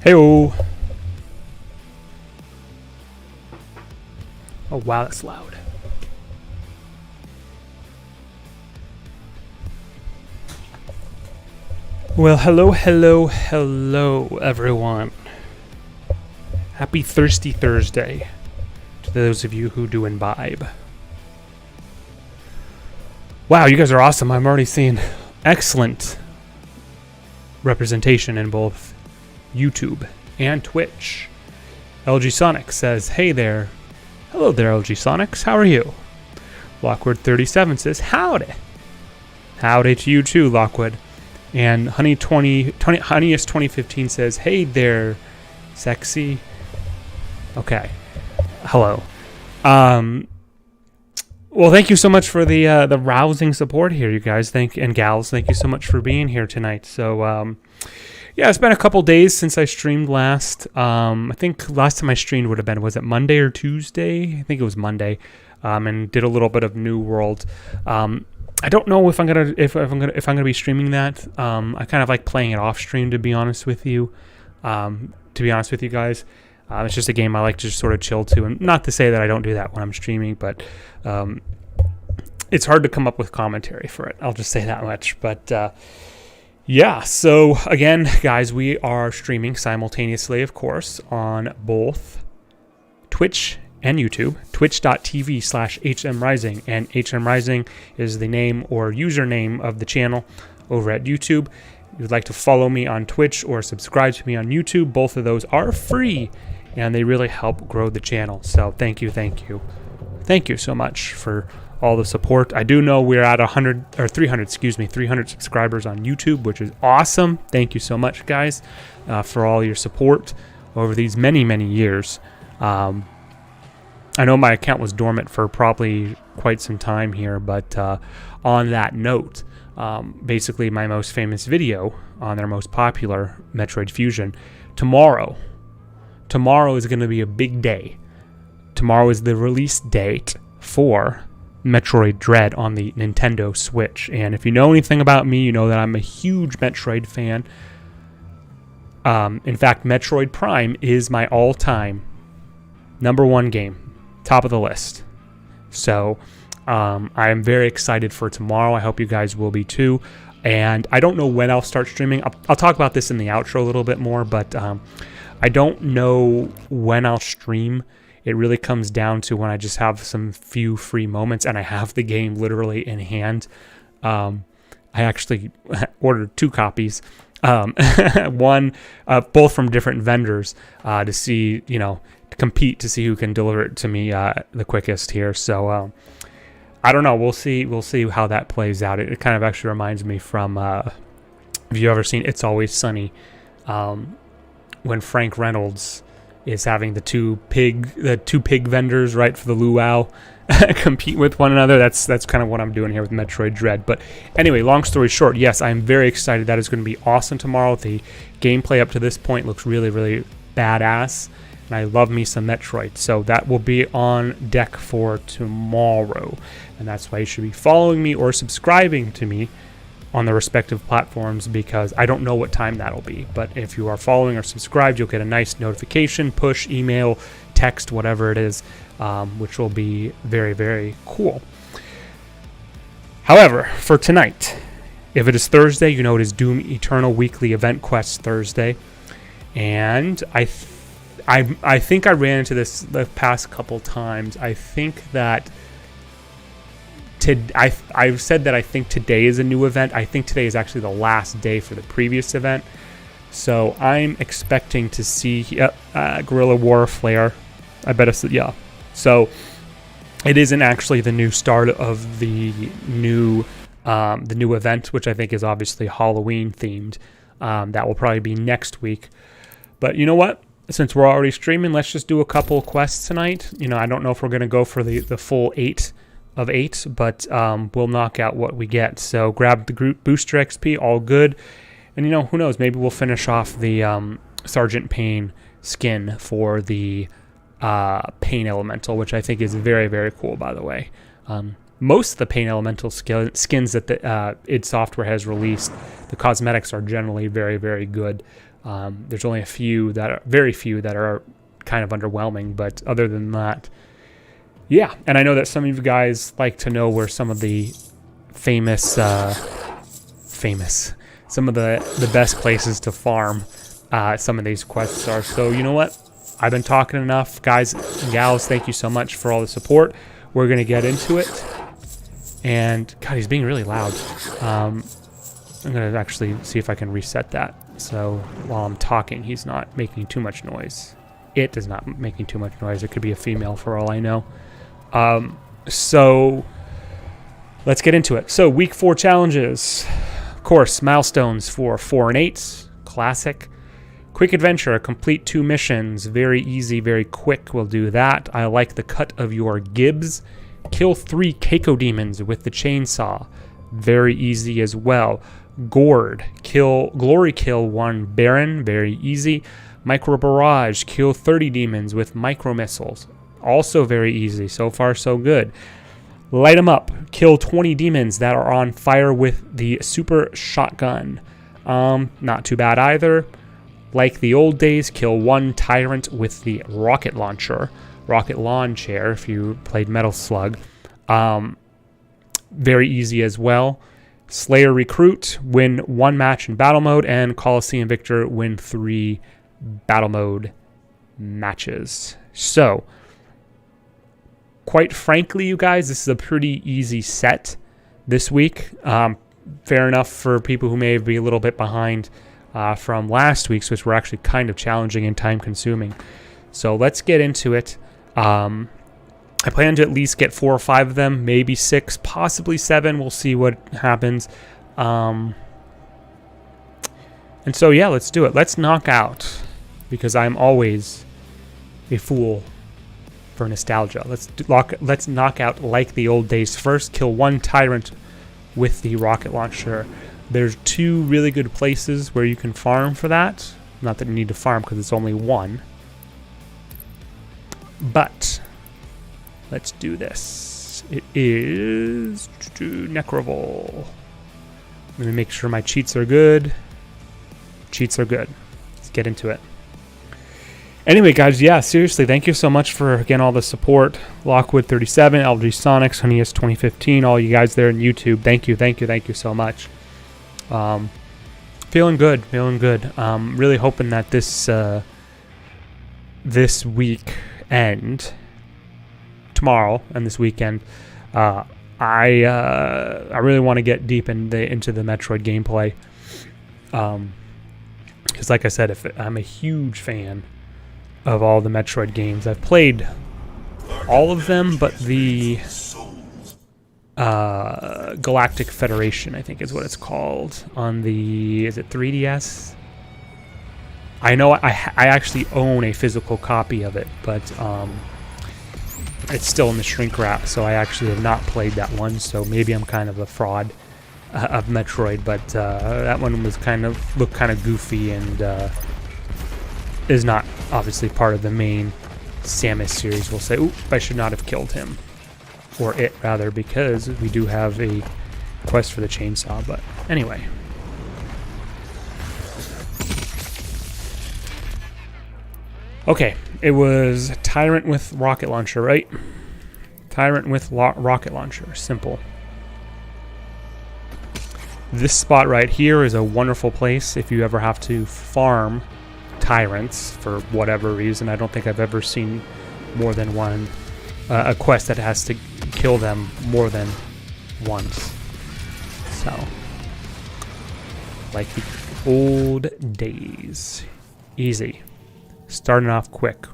Hey-oh. Oh, wow, that's loud. Well, hello, everyone. Happy Thirsty Thursday to those of you who do imbibe. Wow, you guys are awesome. I'm already seeing excellent representation in both YouTube and Twitch. LG Sonic says, hey there. Hello there, LG Sonics. How are you? Lockwood37 says, howdy. Howdy to you too, Lockwood. And Honeyest2015 says, hey there, sexy. Okay. Hello. Well, thank you so much for the rousing support here, you guys. And gals. Thank you so much for being here tonight. So, yeah, it's been a couple days since I streamed last. I think last time I streamed would have been, was it Monday or Tuesday? I think it was Monday. And did a little bit of New World. I don't know if I'm gonna be streaming that. I kind of like playing it off stream, to be honest with you. Guys, it's just a game I like to just sort of chill to, and not to say that I don't do that when I'm streaming, but it's hard to come up with commentary for it. I'll just say that much. But yeah, so again, guys, we are streaming simultaneously, of course, on both Twitch and YouTube, twitch.tv/HMRising, and HM Rising is the name or username of the channel over at YouTube. If you'd like to follow me on Twitch or subscribe to me on YouTube, both of those are free, and they really help grow the channel. So thank you so much for all the support. I do know we're at 300 subscribers on YouTube, which is awesome. Thank you so much, guys, for all your support over these many years. I know my account was dormant for probably quite some time here, but on that note, basically my most famous video on their most popular Metroid Fusion, tomorrow is going to be a big day. Tomorrow is the release date for Metroid Dread on the Nintendo Switch, and if you know anything about me, you know that I'm a huge Metroid fan. In fact, Metroid Prime is my all-time #1 game, top of the list. So I am very excited for tomorrow. I hope you guys will be too. And I don't know when I'll start streaming. I'll talk about this in the outro a little bit more, but I don't know when I'll stream. It really comes down to when I just have some few free moments and I have the game literally in hand. I actually ordered 2 copies. One, both from different vendors, to see, compete to see who can deliver it to me the quickest here. So I don't know. We'll see how that plays out. It kind of actually reminds me from have you ever seen It's Always Sunny, when Frank Reynolds is having the two pig vendors, right, for the luau compete with one another. That's kind of what I'm doing here with Metroid Dread. But anyway, long story short, yes, I'm very excited. That is going to be awesome tomorrow. The gameplay up to this point looks really badass, and I love me some Metroid. So that will be on deck for tomorrow, and that's why you should be following me or subscribing to me on the respective platforms, because I don't know what time that'll be. But if you are following or subscribed, you'll get a nice notification, push, email, text, whatever it is, which will be very cool. However, for tonight, if it is Thursday, you know it is Doom Eternal Weekly Event Quest Thursday, and I think I ran into this the past couple times. I think that I've said that I think today is a new event. I think today is actually the last day for the previous event. So I'm expecting to see Guerilla Warflair. I bet it's, yeah. So it isn't actually the new start of the new event, which I think is obviously Halloween themed. That will probably be next week. But you know what? Since we're already streaming, let's just do a couple of quests tonight. I don't know if we're going to go for the full 8 of 8, but we'll knock out what we get. So grab the group booster XP, all good. And who knows, maybe we'll finish off the Sergeant Payne skin for the Pain Elemental, which I think is very cool, by the way. Most of the Pain Elemental skins that the id Software has released, the cosmetics are generally very good. There's only very few that are kind of underwhelming, but other than that, yeah. And I know that some of you guys like to know where some of the some of the best places to farm some of these quests are. So you know what? I've been talking enough. Guys and gals, thank you so much for all the support. We're going to get into it. And, God, he's being really loud. I'm going to actually see if I can reset that. So while I'm talking, he's not making too much noise. It is not making too much noise. It could be a female for all I know. So let's get into it. So week 4 challenges. Of course, milestones for 4 and 8. Classic. Quick adventure, complete 2 missions. Very easy, very quick. We'll do that. I like the cut of your Gibbs. Kill 3 Keiko demons with the chainsaw. Very easy as well. Gourd. Glory kill 1 Baron. Very easy. Micro barrage. Kill 30 demons with micro missiles. Also very easy. So far, so good. Light 'em up. Kill 20 demons that are on fire with the super shotgun. Not too bad either. Like the old days, kill 1 tyrant with the rocket launcher. Rocket lawn chair, if you played Metal Slug. Very easy as well. Slayer recruit, win 1 match in battle mode, and Coliseum victor, win 3 battle mode matches. So, quite frankly, you guys, this is a pretty easy set this week. Fair enough for people who may be a little bit behind from last week's, which were actually kind of challenging and time-consuming. So let's get into it. I plan to at least get 4 or 5 of them, maybe 6, possibly 7. We'll see what happens. And so, yeah, let's do it. Let's knock out, because I'm always a fool for nostalgia. Let's knock out like the old days. First, kill 1 tyrant with the rocket launcher. There's 2 really good places where you can farm for that. Not that you need to farm because it's only 1. But let's do this. It is Necrovol. Let me make sure my cheats are good. Cheats are good. Let's get into it. Anyway, guys, yeah, seriously, thank you so much for, again, all the support. Lockwood37, LG Sonics, Honeys 2015, all you guys there in YouTube. Thank you so much. Feeling good. Really hoping that this week end, tomorrow and this weekend, I really want to get deep into the Metroid gameplay. Because like I said, I'm a huge fan of all the Metroid games. I've played all of them, but the Galactic Federation, I think is what it's called, on the, is it 3DS? I know I actually own a physical copy of it, but it's still in the shrink wrap, so I actually have not played that one, so maybe I'm kind of a fraud of Metroid, but that one was looked kind of goofy and is not obviously part of the main Samus series. We'll say, oop, I should not have killed him. Or it, rather, because we do have a quest for the chainsaw, but anyway. Okay, it was Tyrant with rocket launcher, right? Tyrant with rocket launcher, simple. This spot right here is a wonderful place if you ever have to farm tyrants for whatever reason. I don't think I've ever seen more than one, a quest that has to kill them more than once. So, like the old days. Easy. Starting off quick.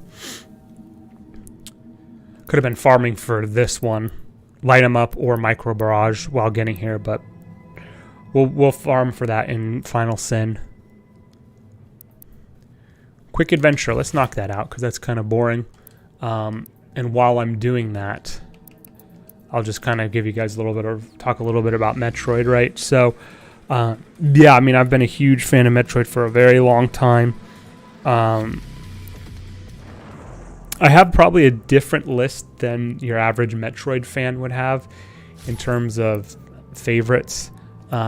Could have been farming for this one. Light 'em up or micro barrage while getting here, but we'll farm for that in Final Sin. Quick adventure. Let's knock that out because that's kind of boring. And while I'm doing that, I'll just kind of give you guys talk a little bit about Metroid, right? So, yeah, I mean, I've been a huge fan of Metroid for a very long time. I have probably a different list than your average Metroid fan would have in terms of favorites. What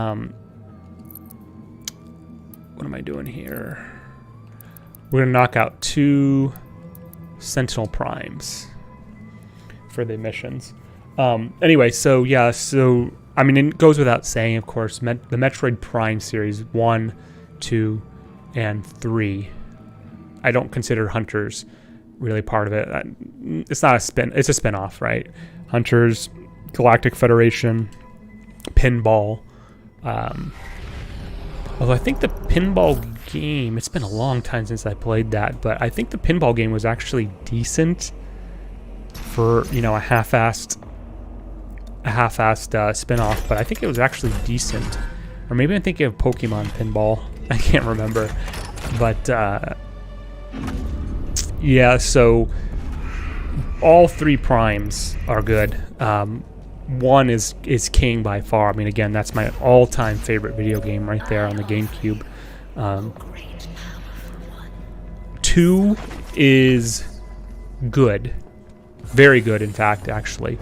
am I doing here? we're gonna knock out 2 Sentinel Primes for the missions. Anyway, so yeah, so I mean, it goes without saying, of course, the Metroid Prime series 1, 2, and 3. I don't consider Hunters really part of it. It's not a spin. It's a spin-off, right? Hunters, Galactic Federation, Pinball. Although I think the Pinball game, it's been a long time since I played that, but I think the Pinball game was actually decent for, you know, a half-assed spin-off, but I think it was actually decent. Or maybe I'm thinking of Pokemon Pinball. I can't remember. But, yeah, so all 3 primes are good. 1 is king by far. I mean, again, that's my all-time favorite video game right there on the GameCube. 2 is good. Very good, in fact, actually.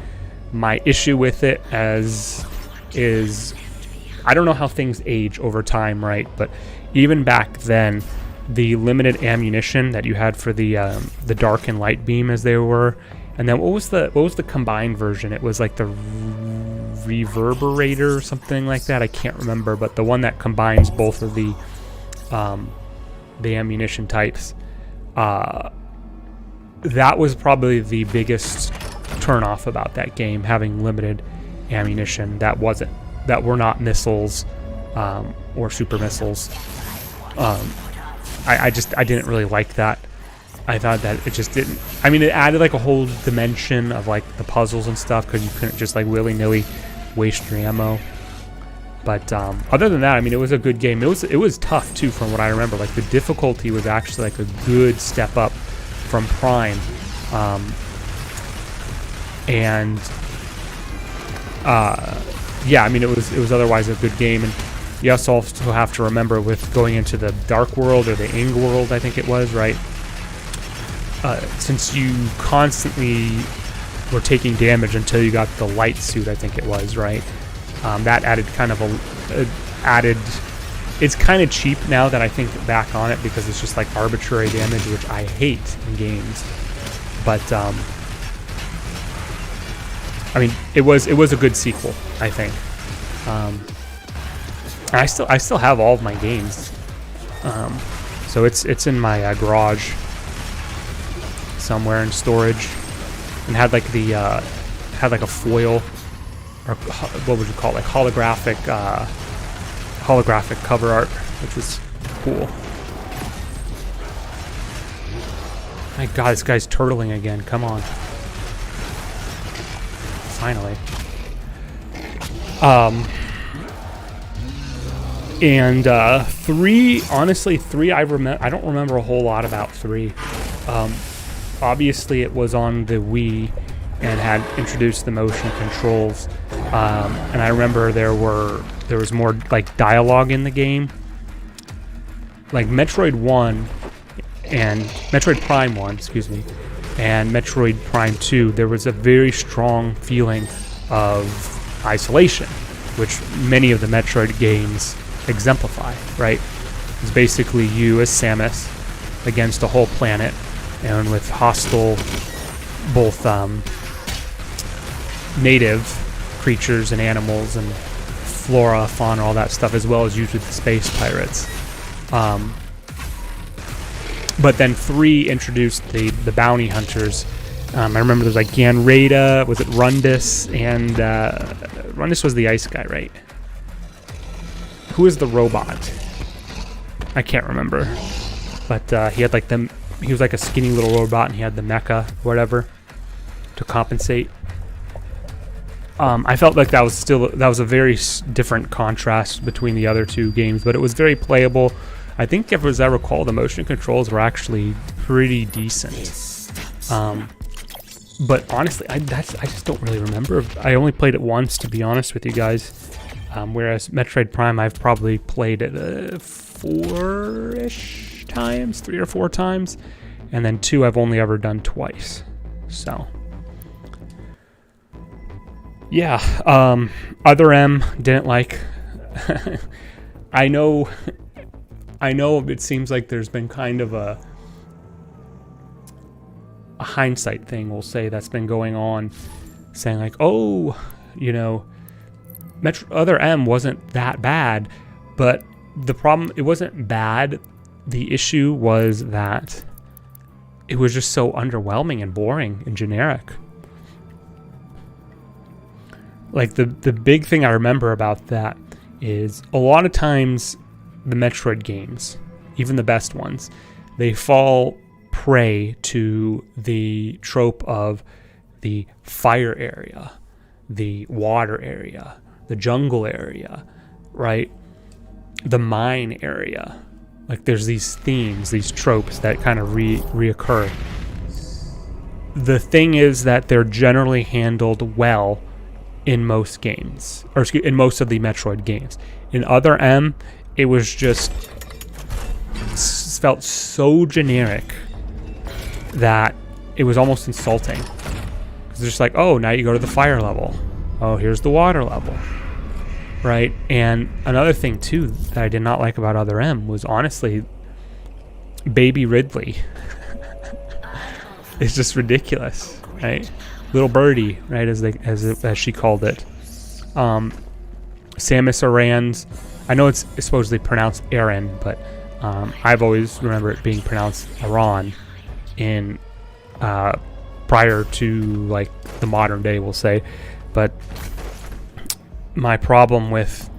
My issue with it is I don't know how things age over time, right? But even back then, the limited ammunition that you had for the dark and light beam, as they were, and then what was the combined version? It was like the reverberator or something like that. I can't remember, but the one that combines both of the ammunition types. That was probably the biggest turnoff about that game, having limited ammunition that were not missiles or super missiles. I didn't really like that. I thought that it just didn't. I mean, it added like a whole dimension of like the puzzles and stuff, because you couldn't just like willy-nilly waste your ammo. But other than that, I mean, it was a good game. It was tough too, from what I remember. Like the difficulty was actually like a good step up from Prime, and yeah, I mean, it was otherwise a good game. And you also have to remember, with going into the Dark World, or the Ing World, I think it was, right? Since you constantly were taking damage until you got the light suit, I think it was, right? That added kind of it's kind of cheap now that I think back on it, because it's just like arbitrary damage, which I hate in games. But I mean, it was a good sequel, I think. And I still have all of my games, so it's in my garage somewhere in storage, and had like a foil, or what would you call it, like holographic cover art, which was cool. My God, this guy's turtling again. Come on. Finally. And 3, honestly, 3 I don't remember a whole lot about 3. Obviously, it was on the Wii and had introduced the motion controls. And I remember there was more like dialogue in the game. Like Metroid 1 and Metroid Prime 1, excuse me, and Metroid Prime 2, there was a very strong feeling of isolation, which many of the Metroid games exemplify, right? It's basically you as Samus against a whole planet, and with hostile both native creatures and animals and flora, fauna, all that stuff, as well as used with the space pirates. But then 3 introduced the bounty hunters. I remember there was like Ganrada, was it Rundus, and Rundus was the ice guy, right? Who is the robot? I can't remember. But he had like he was like a skinny little robot, and he had the mecha, whatever, to compensate. I felt like that was a very different contrast between the other 2 games, but it was very playable. I think, as I recall, the motion controls were actually pretty decent. But honestly, I just don't really remember. I only played it once, to be honest with you guys. Whereas Metroid Prime, I've probably played it 4-ish times, 3 or 4 times, and then 2 I've only ever done twice. So, yeah. Other M, didn't like. I know. It seems like there's been kind of a a hindsight thing, we'll say, that's been going on, saying like, oh, you know, Other M wasn't that bad, but the problem, it wasn't bad. The issue was that it was just so underwhelming and boring and generic. Like the big thing I remember about that is a lot of times the Metroid games, even the best ones, they fall prey to the trope of the fire area, the water area, the jungle area, right? The mine area. Like there's these themes, these tropes that kind of reoccur. The thing is that they're generally handled well in most games, or excuse, in most of the Metroid games. In Other M, it was just felt so generic that it was almost insulting. It's just like, oh, now you go to the fire level. Oh, here's the water level. Right? And another thing, too, that I did not like about Other M was, honestly, Baby Ridley. It's just ridiculous, right? Little Birdie, right, as she called it. Samus Aran's, I know it's supposedly pronounced Aran, but I've always remember it being pronounced Aran in prior to like the modern day, we'll say. But my problem with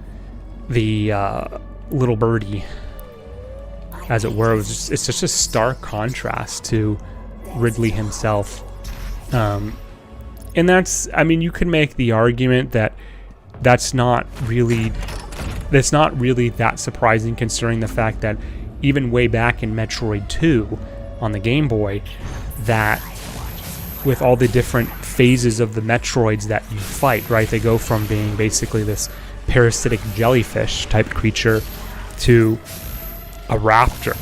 the Little Birdie, as it were, was just, it's just a stark contrast to Ridley himself. And that's, I mean, you can make the argument that that's not really that surprising, considering the fact that even way back in Metroid 2 on the Game Boy, that with all the different phases of the Metroids that you fight, right? They go from being basically this parasitic jellyfish type creature to a raptor,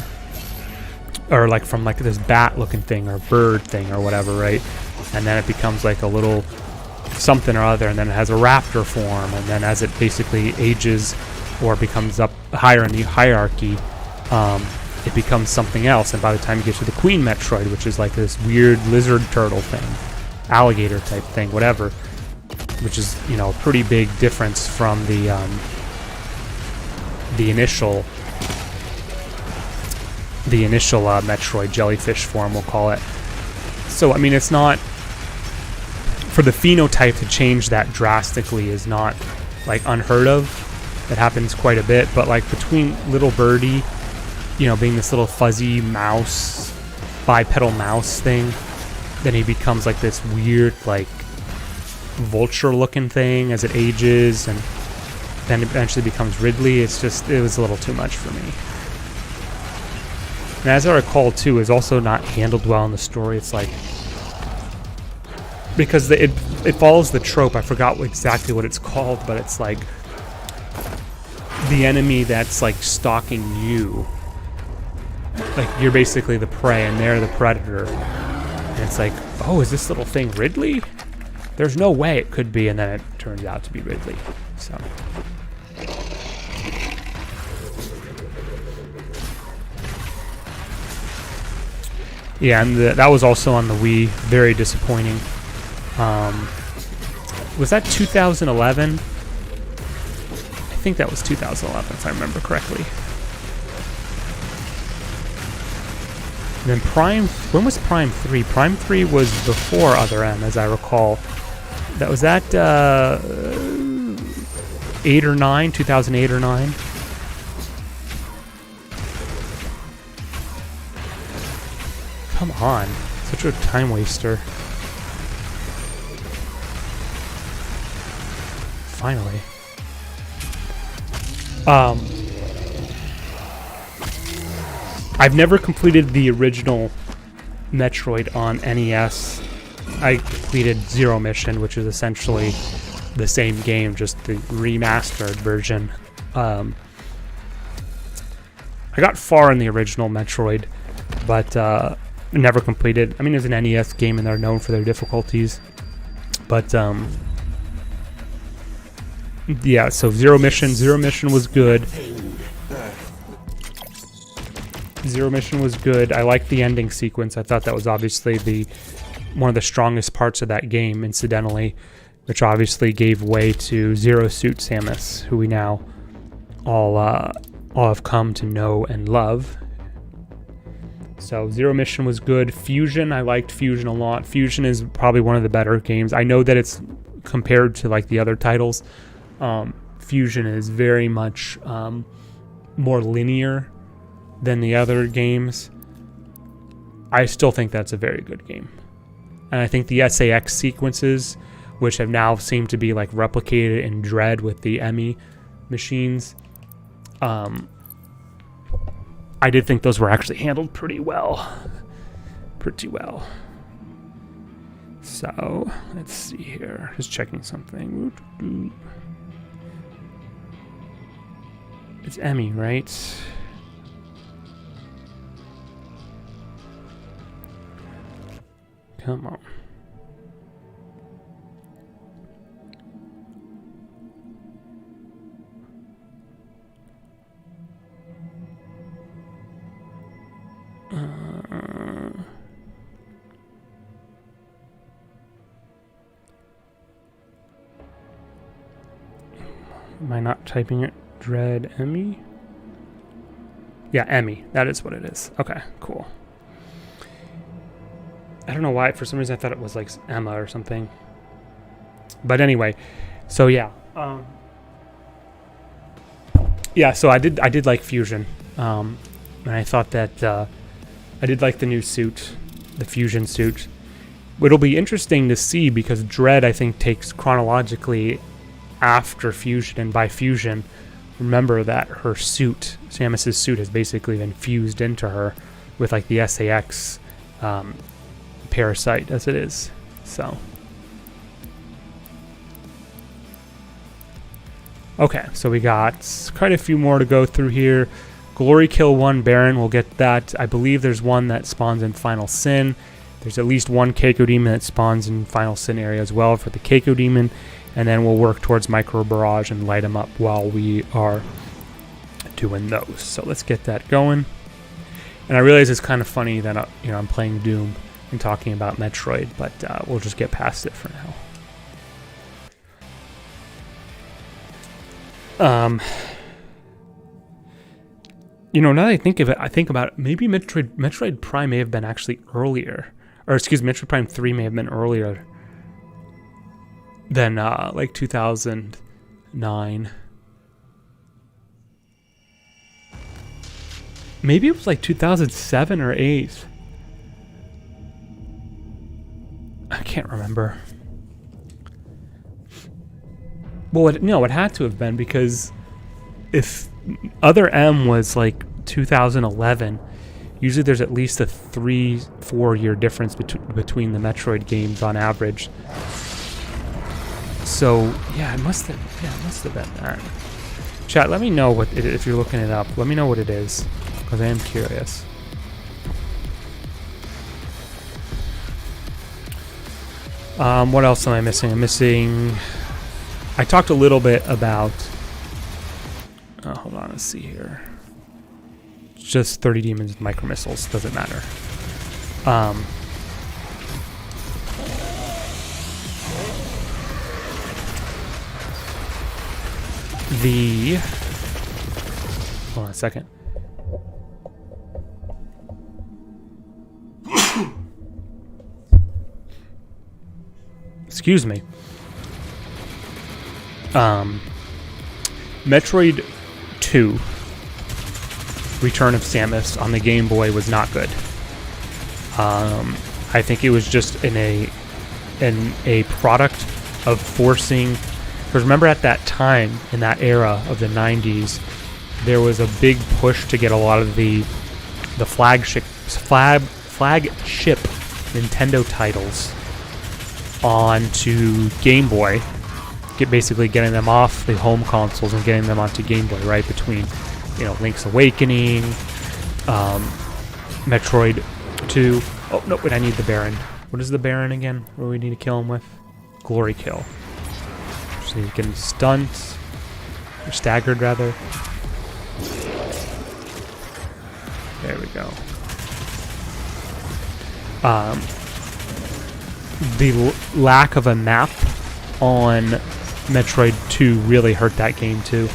or like from like this bat looking thing or bird thing or whatever, right? And then it becomes like a little something or other, and then it has a raptor form, and then as it basically ages or becomes up higher in the hierarchy, it becomes something else. And by the time you get to the Queen Metroid, which is like this weird lizard turtle thing, alligator type thing, whatever, which is, you know, a pretty big difference from the initial Metroid jellyfish form, we'll call it. So I mean, it's not, for the phenotype to change that drastically is not like unheard of. It happens quite a bit, but like between Little Birdie, you know, being this little fuzzy mouse, bipedal mouse thing, then he becomes like this weird like vulture looking thing as it ages, and then eventually becomes Ridley. It's just, it was a little too much for me. And as I recall too, is also not handled well in the story. It's like, because it follows the trope, I forgot exactly what it's called, but it's like the enemy that's like stalking you, like you're basically the prey and they're the predator, and it's like, oh, is this little thing Ridley? There's no way it could be, and then it turns out to be Ridley. So yeah, and that was also on the Wii. Very disappointing. Was that 2011? I think that was 2011, if I remember correctly. And then Prime, when was Prime 3? Prime 3 was before Other M, as I recall. That was that 8 or 9, 2008 or 9. Come on, such a time waster. Finally. I've never completed the original Metroid on NES. I completed Zero Mission, which is essentially the same game, just the remastered version. I got far in the original Metroid, but never completed. I mean, it's an NES game and they're known for their difficulties. But yeah, so Zero Mission was good. Zero Mission was good. I liked the ending sequence. I thought that was obviously one of the strongest parts of that game, incidentally, which obviously gave way to Zero Suit Samus, who we now all have come to know and love. So Zero Mission was good. Fusion, I liked Fusion a lot. Fusion is probably one of the better games. I know that it's compared to like the other titles. Fusion is very much more linear than the other games. I still think that's a very good game. And I think the SAX sequences, which have now seemed to be like replicated in Dread with the Emmy machines, I did think those were actually handled pretty well. So, let's see here. Just checking something. It's Emmy, right? Come on. Am I not typing it? Dread Emmy? Yeah, Emmy. That is what it is. Okay, cool. I don't know why. For some reason, I thought it was like Emma or something. But anyway, so yeah. Yeah, so I did like Fusion. And I thought that I did like the new suit, the Fusion suit. It'll be interesting to see because Dread, I think, takes chronologically after Fusion, and by Fusion, remember that her suit, Samus's suit, has basically been fused into her with like the SAX parasite as it is. So, okay, so we got quite a few more to go through here. Glory Kill 1 Baron, we'll get that. I believe there's one that spawns in Final Sin. There's at least one Keiko Demon that spawns in Final Sin area as well for the Keiko Demon. And then we'll work towards Micro Barrage and light them up while we are doing those. So let's get that going. And I realize it's kind of funny that I'm playing Doom and talking about Metroid, but we'll just get past it for now. Now that I think of it, I think about it, maybe Metroid Prime may have been actually earlier. Or excuse me, Metroid Prime 3 may have been earlier than like 2009. Maybe it was like 2007 or 8. I can't remember. Well, it had to have been, because if Other M was like 2011, usually there's at least a 3-4 year difference between the Metroid games on average. So yeah, it must have been that. Chat, let me know what if you're looking it up. Let me know what it is, because I am curious. What else am I missing? I talked a little bit about. Hold on, let's see here. Just 30 demons with micro missiles. Doesn't matter. Hold on a second. Excuse me. Metroid 2 Return of Samus on the Game Boy was not good. I think it was just a product of forcing. Because remember, at that time, in that era of the 90s, there was a big push to get a lot of the flagship Nintendo titles onto Game Boy. Basically getting them off the home consoles and getting them onto Game Boy, right? Between, Link's Awakening, Metroid 2. Oh, no, wait, I need the Baron. What is the Baron again? What do we need to kill him with? Glory Kill. So he's getting stunned, or staggered rather. There we go. The lack of a map on Metroid 2 really hurt that game too.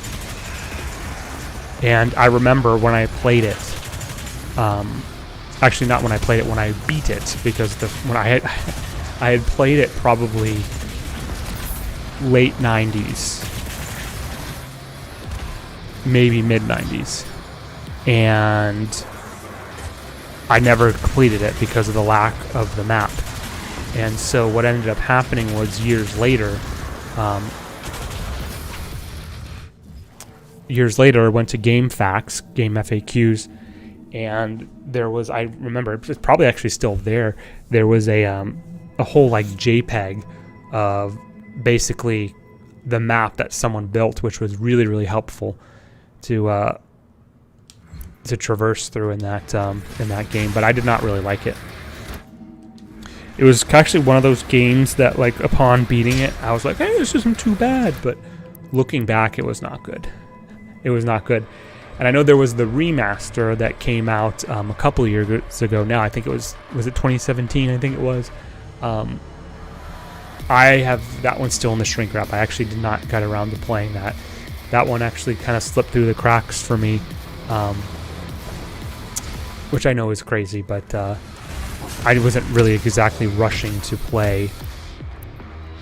And I remember when I played it, actually not when I played it, when I beat it, because when I had played it probably late 90s, maybe mid 90s, and I never completed it because of the lack of the map. And so what ended up happening was years later, I went to Game FAQs, and there was, I remember, it's probably actually still there, there was a whole like JPEG of basically the map that someone built, which was really, really helpful to traverse through in that game. But I did not really like it. It was actually one of those games that, like, upon beating it, I was like, hey, this isn't too bad. But looking back, it was not good. It was not good. And I know there was the remaster that came out a couple of years ago now. I think it was it 2017? I think it was. I have that one still in the shrink wrap. I actually did not get around to playing that. That one actually kind of slipped through the cracks for me, which I know is crazy, but I wasn't really exactly rushing to play.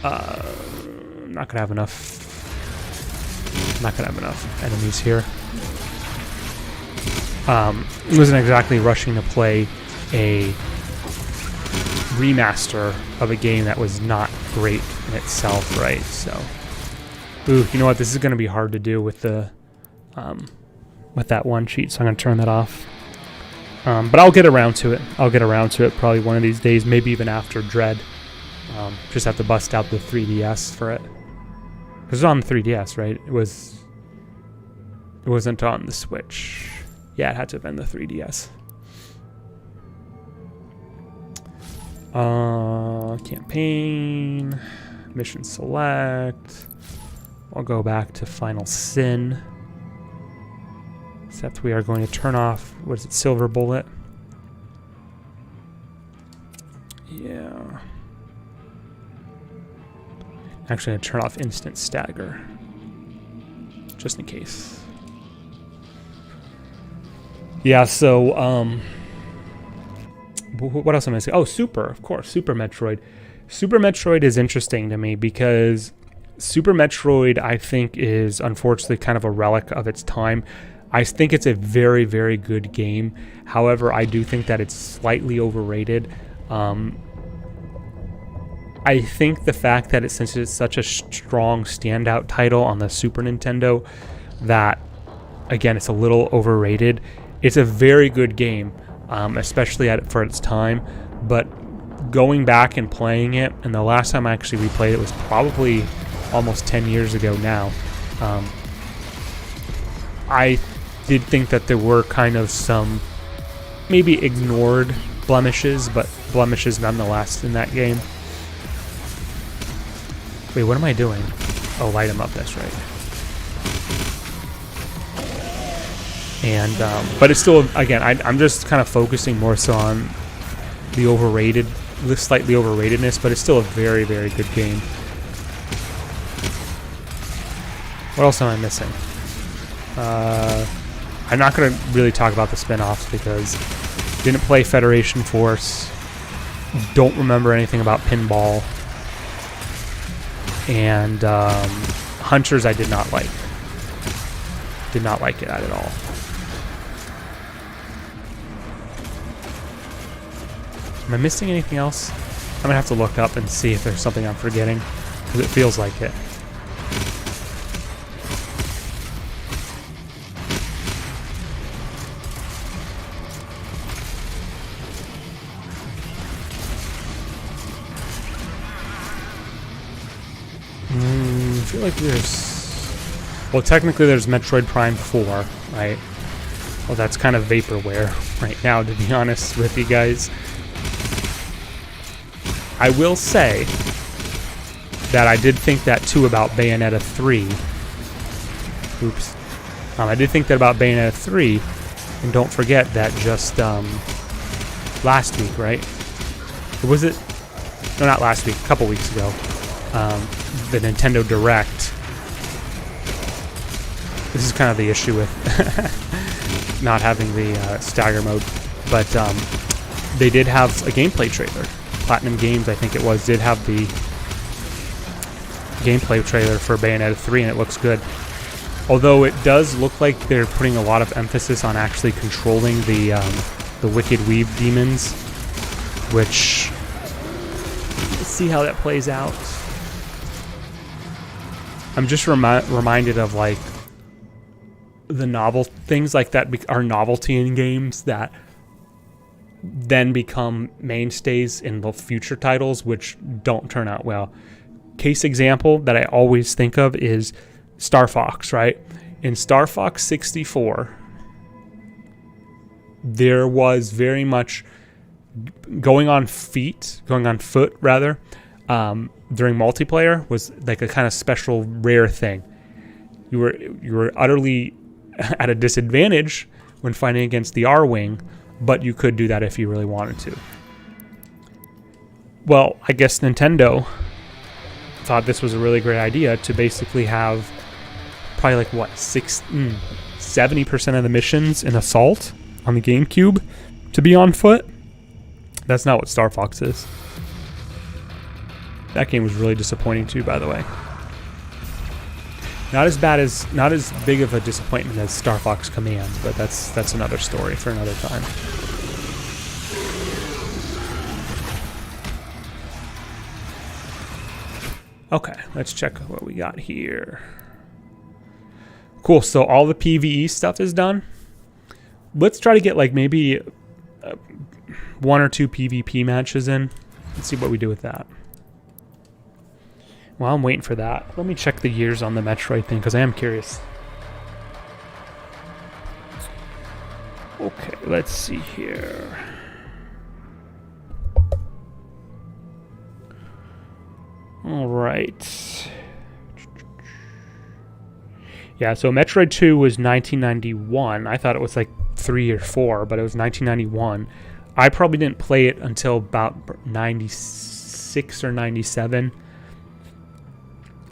I'm not gonna have enough. I'm not gonna have enough enemies here. Wasn't exactly rushing to play a remaster of a game that was not great in itself, right? So, ooh, you know what? This is gonna be hard to do with the with that one cheat, so I'm gonna turn that off. But I'll get around to it. I'll get around to it probably one of these days, maybe even after Dread. Just have to bust out the 3DS for it. Because it was on the 3DS, right? It wasn't on the Switch. Yeah, it had to have been the 3DS. Campaign. Mission select. I'll go back to Final Sin. Except we are going to turn off, what is it, Silver Bullet? Yeah. Actually, I'm going to turn off Instant Stagger. Just in case. Yeah, so, what else am I saying? Oh, Super, of course, Super Metroid. Super Metroid is interesting to me because Super Metroid, I think, is unfortunately kind of a relic of its time. I think it's a very, very good game. However, I do think that it's slightly overrated. I think the fact that since it's such a strong standout title on the Super Nintendo, that, again, it's a little overrated. It's a very good game, especially for its time. But going back and playing it, and the last time I actually replayed it was probably almost 10 years ago now, I did think that there were kind of some maybe ignored blemishes, but blemishes nonetheless in that game. Wait, what am I doing? Oh, light them up, that's right. And, but it's still, again, I'm just kind of focusing more so on the slightly overratedness, but it's still a very, very good game. What else am I missing? I'm not going to really talk about the spin-offs because didn't play Federation Force, don't remember anything about Pinball, and Hunters I did not like. Did not like it at all. Am I missing anything else? I'm going to have to look up and see if there's something I'm forgetting, because it feels like it. I feel like there's... Well, technically there's Metroid Prime 4, right? Well, that's kind of vaporware right now, to be honest with you guys. I will say that I did think that too about Bayonetta 3. Oops. I did think that about Bayonetta 3, And don't forget that just last week, right? Or was it? No, not last week. A couple weeks ago. The Nintendo Direct. This is kind of the issue with not having the stagger mode. But they did have a gameplay trailer. Platinum Games, I think it was, did have the gameplay trailer for Bayonetta 3, and it looks good. Although it does look like they're putting a lot of emphasis on actually controlling the Wicked Weave demons, which, let's see how that plays out. I'm just reminded of like the novel things like that are novelty in games that then become mainstays in the future titles, which don't turn out well. Case example that I always think of is Star Fox, right? In Star Fox 64, there was very much going on foot during multiplayer was like a kind of special rare thing. You were utterly at a disadvantage when fighting against the R-Wing, but you could do that if you really wanted to. Well, I guess Nintendo thought this was a really great idea to basically have probably like what 70% of the missions in Assault on the GameCube to be on foot. That's not what Star Fox is. That game was really disappointing too, by the way. Not as big of a disappointment as Star Fox Command, but that's another story for another time. Okay, let's check what we got here. Cool, so all the PvE stuff is done. Let's try to get like maybe 1 or 2 PvP matches in. Let's see what we do with that. While I'm waiting for that, let me check the years on the Metroid thing, because I am curious. Okay, let's see here. All right. Yeah, so Metroid 2 was 1991. I thought it was like 3 or 4, but it was 1991. I probably didn't play it until about 96 or 97.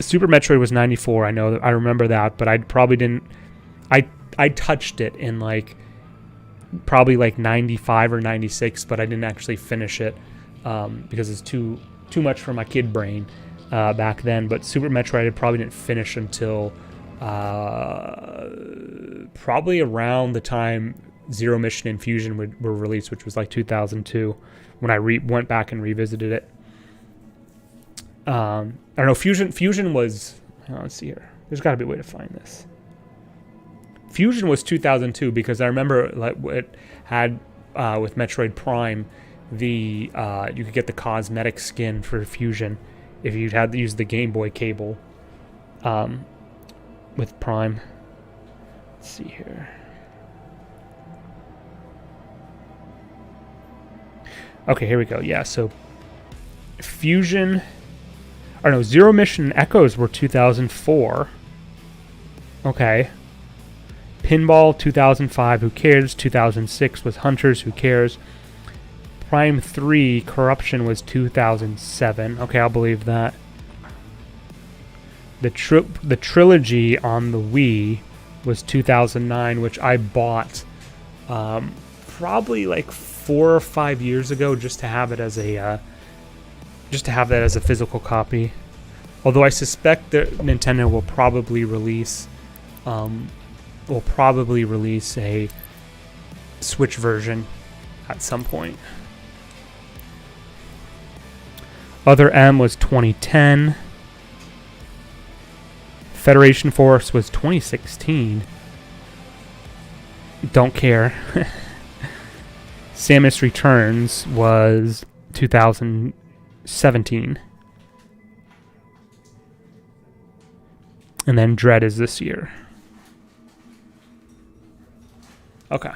Super Metroid was 94. I know, I remember that, but I probably didn't. I touched it in like probably like 95 or 96, but I didn't actually finish it because it's too much for my kid brain back then. But Super Metroid I probably didn't finish until probably around the time Zero Mission and Fusion were released, which was like 2002, when I went back and revisited it. I don't know. Fusion was. Let's see here. There's got to be a way to find this. Fusion was 2002 because I remember like it had with Metroid Prime, you could get the cosmetic skin for Fusion if you had to use the Game Boy cable. With Prime. Let's see here. Okay, here we go. Yeah, so Fusion. Or no, Zero Mission and Echoes were 2004. Okay. Pinball 2005, who cares? 2006 was Hunters, who cares? Prime 3 Corruption was 2007. Okay, I'll believe that. The trilogy on the Wii was 2009, which I bought probably like 4 or 5 years ago just to have it as a physical copy. Although I suspect that Nintendo will probably release a Switch version at some point. Other M was 2010. Federation Force was 2016. Don't care. Samus Returns was 2017. And then Dread is this year. Okay.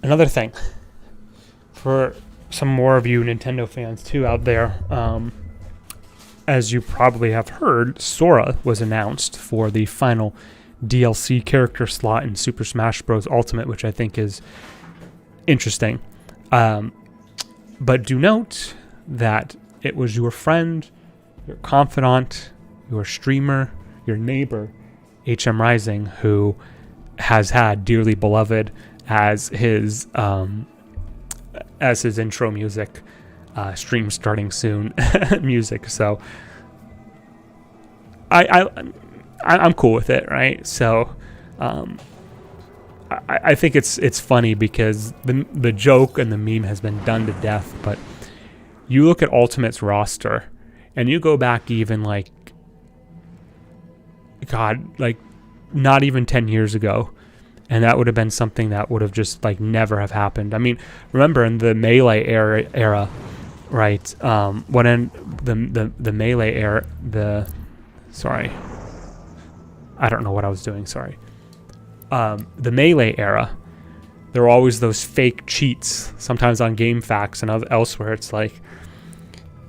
Another thing, for some more of you Nintendo fans too out there, as you probably have heard, Sora was announced for the final DLC character slot in Super Smash Bros. Ultimate, which I think is interesting. But do note that it was your friend, your confidant, your streamer, your neighbor, HM Rising, who has had Dearly Beloved as his intro music, stream starting soon music. So I'm cool with it, right? So I think it's funny because the joke and the meme has been done to death, but you look at Ultimate's roster and you go back even like not even 10 years ago, and that would have been something that would have just like never have happened. I mean, remember in the Melee era, right? When the Melee era, sorry, I don't know what I was doing. Sorry. The Melee era, there were always those fake cheats, sometimes on GameFAQs and elsewhere. It's like,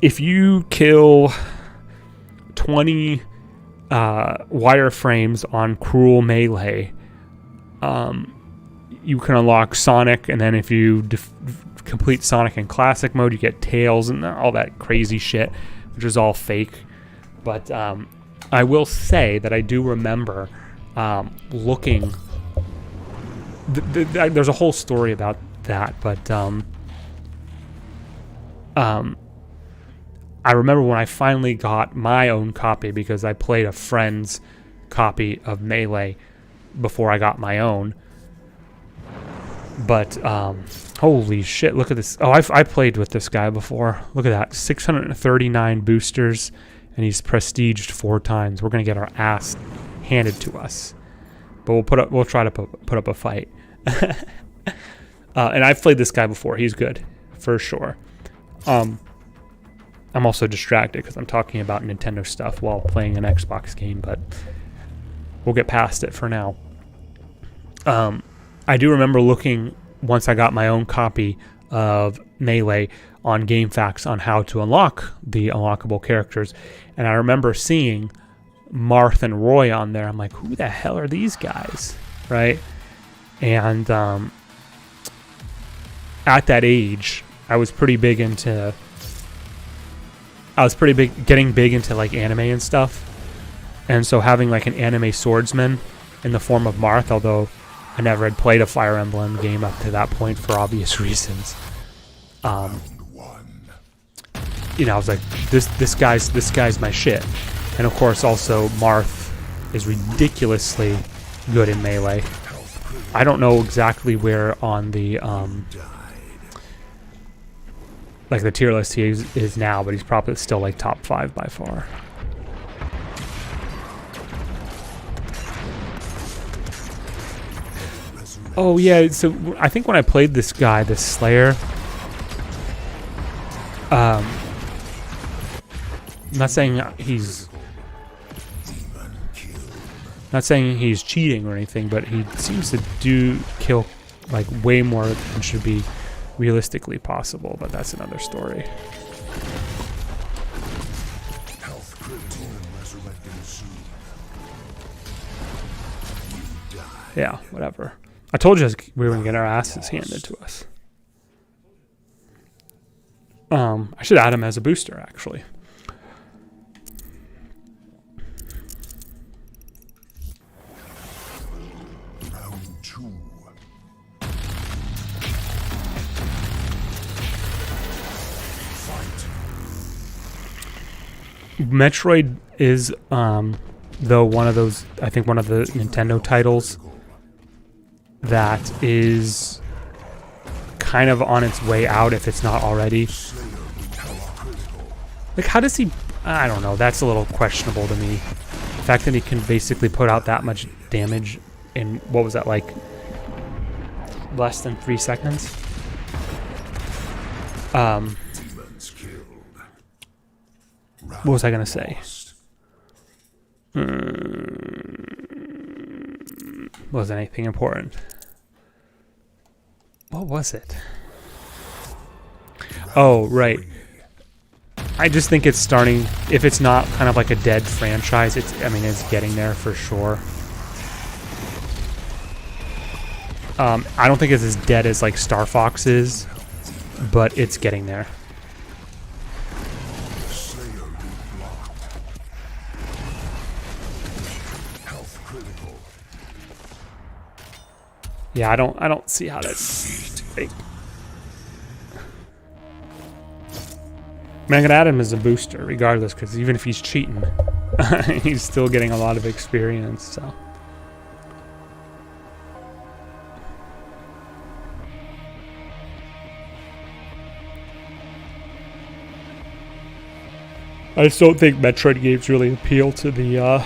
if you kill 20 wireframes on Cruel Melee, you can unlock Sonic, and then if you complete Sonic in Classic mode, you get Tails and all that crazy shit, which is all fake. But I will say that I do remember looking... there's a whole story about that, but I remember when I finally got my own copy, because I played a friend's copy of Melee before I got my own. But holy shit, look at this. Oh, I played with this guy before. Look at that, 639 boosters, and he's prestiged 4 times. We're gonna get our ass handed to us, but we'll try to put up a fight. And I've played this guy before. He's good for sure. I'm also distracted because I'm talking about Nintendo stuff while playing an Xbox game, but we'll get past it for now. I do remember looking, once I got my own copy of Melee, on GameFAQs on how to unlock the unlockable characters, and I remember seeing Marth and Roy on there. I'm like, who the hell are these guys, right? And at that age, I was pretty big getting big into like anime and stuff, and so having like an anime swordsman in the form of Marth, although I never had played a Fire Emblem game up to that point for obvious reasons, you know, I was like, this guy's my shit. And of course, also Marth is ridiculously good in Melee. I don't know exactly where on the like the tier list he is now, but he's probably still like top 5 by far. Oh yeah, so I think when I played this guy, this Slayer, I'm not saying he's cheating or anything, but he seems to kill like way more than should be realistically possible, but that's another story. Yeah, whatever. I told you we were gonna get our asses handed to us. I should add him as a booster, actually. Metroid is, though, one of those, I think one of the Nintendo titles that is kind of on its way out, if it's not already. Like, how does he... I don't know, that's a little questionable to me. The fact that he can basically put out that much damage in, what was that, like, less than 3 seconds? What was I going to say? Wasn't anything important. What was it? Oh, right. I just think it's starting. If it's not kind of like a dead franchise, I mean, it's getting there for sure. I don't think it's as dead as like Star Fox is, but it's getting there. Yeah, I don't see how that's fake. I mean, I'm gonna add him as a booster regardless, because even if he's cheating, he's still getting a lot of experience. So. I just don't think Metroid games really appeal to the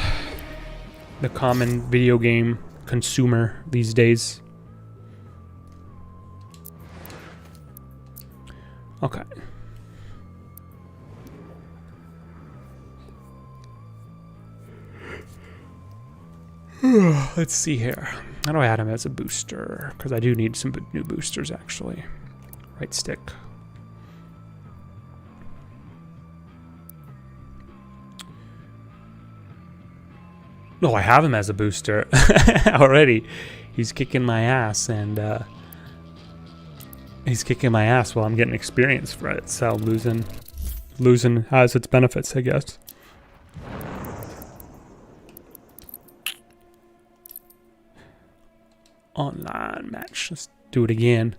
common video game consumer these days. Okay. Let's see here. How do I add him as a booster? Because I do need some new boosters, actually. Right stick. Oh, I have him as a booster already. He's kicking my ass, and he's kicking my ass while I'm getting experience for it. So losing has its benefits, I guess. Online match. Let's do it again.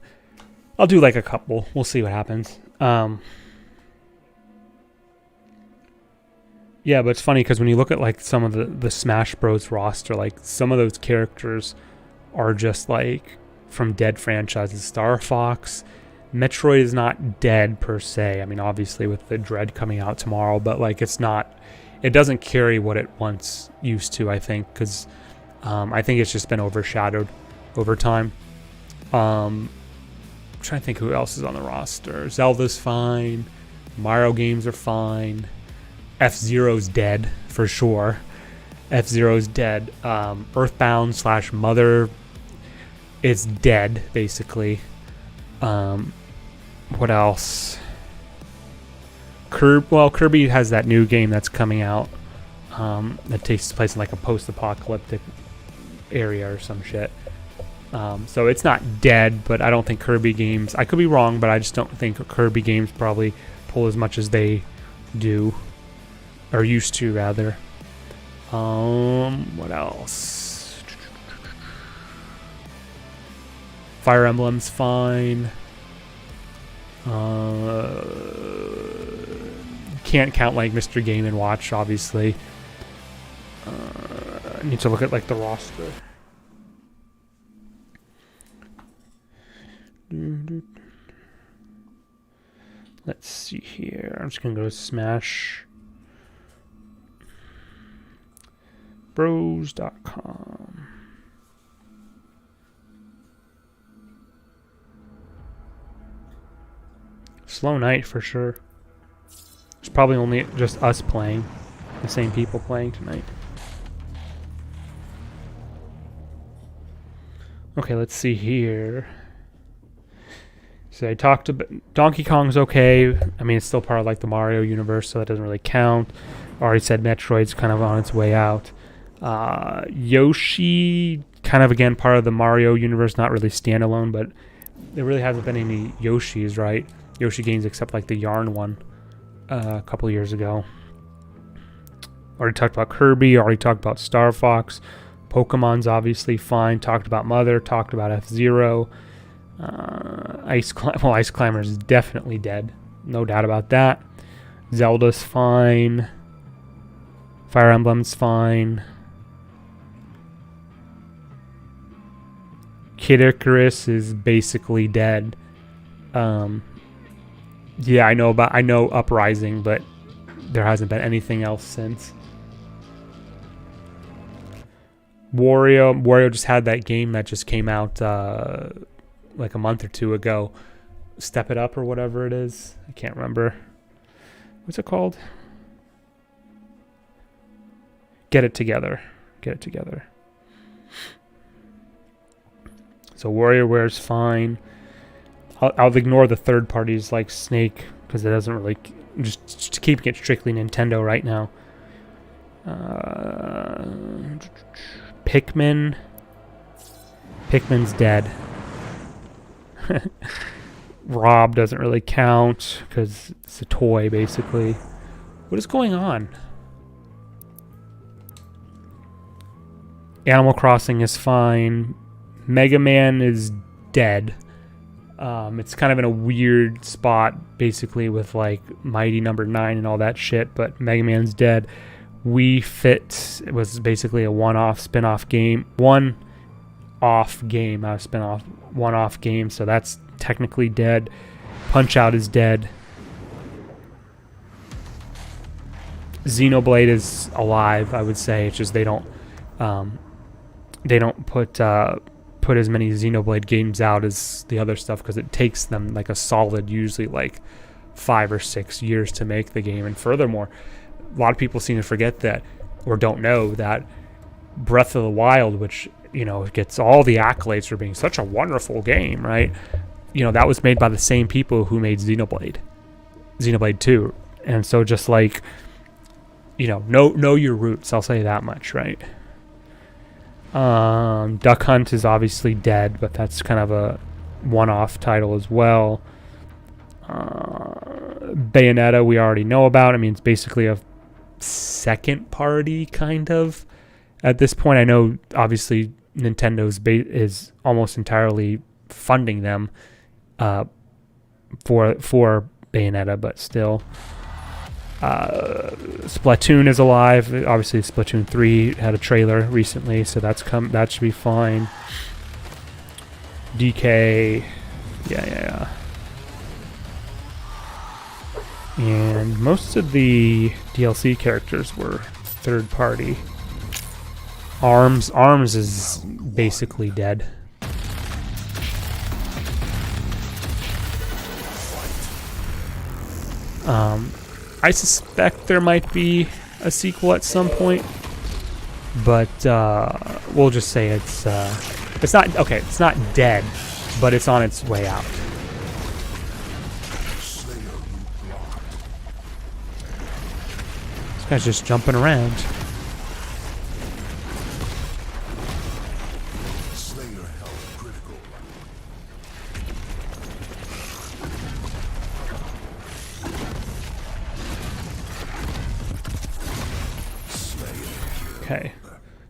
I'll do like a couple. We'll see what happens. Yeah, but it's funny because when you look at like some of the Smash Bros roster, like some of those characters are just like from dead franchises. Star Fox, Metroid is not dead per se. I mean, obviously with the Dread coming out tomorrow, but like it doesn't carry what it once used to, I think, because I think it's just been overshadowed over time. I'm trying to think who else is on the roster. Zelda's fine. Mario games are fine. F-Zero's dead for sure. F-Zero's dead. Earthbound / Mother is dead basically. What else? Kirby has that new game that's coming out that takes place in like a post-apocalyptic area or some shit. So it's not dead, but I don't think Kirby games, I could be wrong, but I just don't think Kirby games probably pull as much as they do. Or used to, rather. What else? Fire Emblem's fine. Can't count like Mr. Game & Watch, obviously. I need to look at like the roster. Let's see here. I'm just gonna go to Smash Bros.com. Slow night for sure. It's probably only just us playing. The same people playing tonight. Okay, let's see here. So I talked about Donkey Kong's okay. I mean, it's still part of like the Mario universe, so that doesn't really count. Already said Metroid's kind of on its way out. Yoshi, kind of again part of the Mario universe, not really standalone, but there really hasn't been any Yoshis, right? Yoshi games except like the Yarn one a couple years ago. Already talked about Kirby, already talked about Star Fox. Pokemon's obviously fine. Talked about Mother, talked about F-Zero. Ice Climber is definitely dead. No doubt about that. Zelda's fine. Fire Emblem's fine. Kid Icarus is basically dead. Yeah, I know Uprising, but there hasn't been anything else since. Wario just had that game that just came out like a month or two ago. Step It Up or whatever it is. I can't remember. What's it called? Get It Together. Get It Together. So WarioWare's fine. I'll ignore the third parties like Snake because it doesn't really just keeping it strictly Nintendo right now. Pikmin. Pikmin's dead. Rob doesn't really count because it's a toy, basically. What is going on? Animal Crossing is fine. Mega Man is dead. It's kind of in a weird spot, basically, with like Mighty Number 9 and all that shit, but Mega Man's dead. Wii Fit was basically a one-off spin-off game. One-off game, not a spin-off. One-off game, so that's technically dead. Punch-Out is dead. Xenoblade is alive, I would say. It's just they don't put as many Xenoblade games out as the other stuff because it takes them like a solid, usually like 5 or 6 years to make the game. And furthermore, a lot of people seem to forget that, or don't know that Breath of the Wild, which, you know, gets all the accolades for being such a wonderful game, right? You know, that was made by the same people who made Xenoblade 2. And so just like, you know your roots, I'll say that much, right? Duck Hunt is obviously dead, but that's kind of a one-off title as well. Bayonetta we already know about. I mean, it's basically a second party, kind of, at this point. I know, obviously, Nintendo's is almost entirely funding them for Bayonetta, but still. Splatoon is alive. Obviously, Splatoon 3 had a trailer recently, so that should be fine. DK, yeah. And most of the DLC characters were third party. Arms is basically dead. I suspect there might be a sequel at some point, but we'll just say it's not okay. It's not dead, but it's on its way out. This guy's just jumping around. Okay.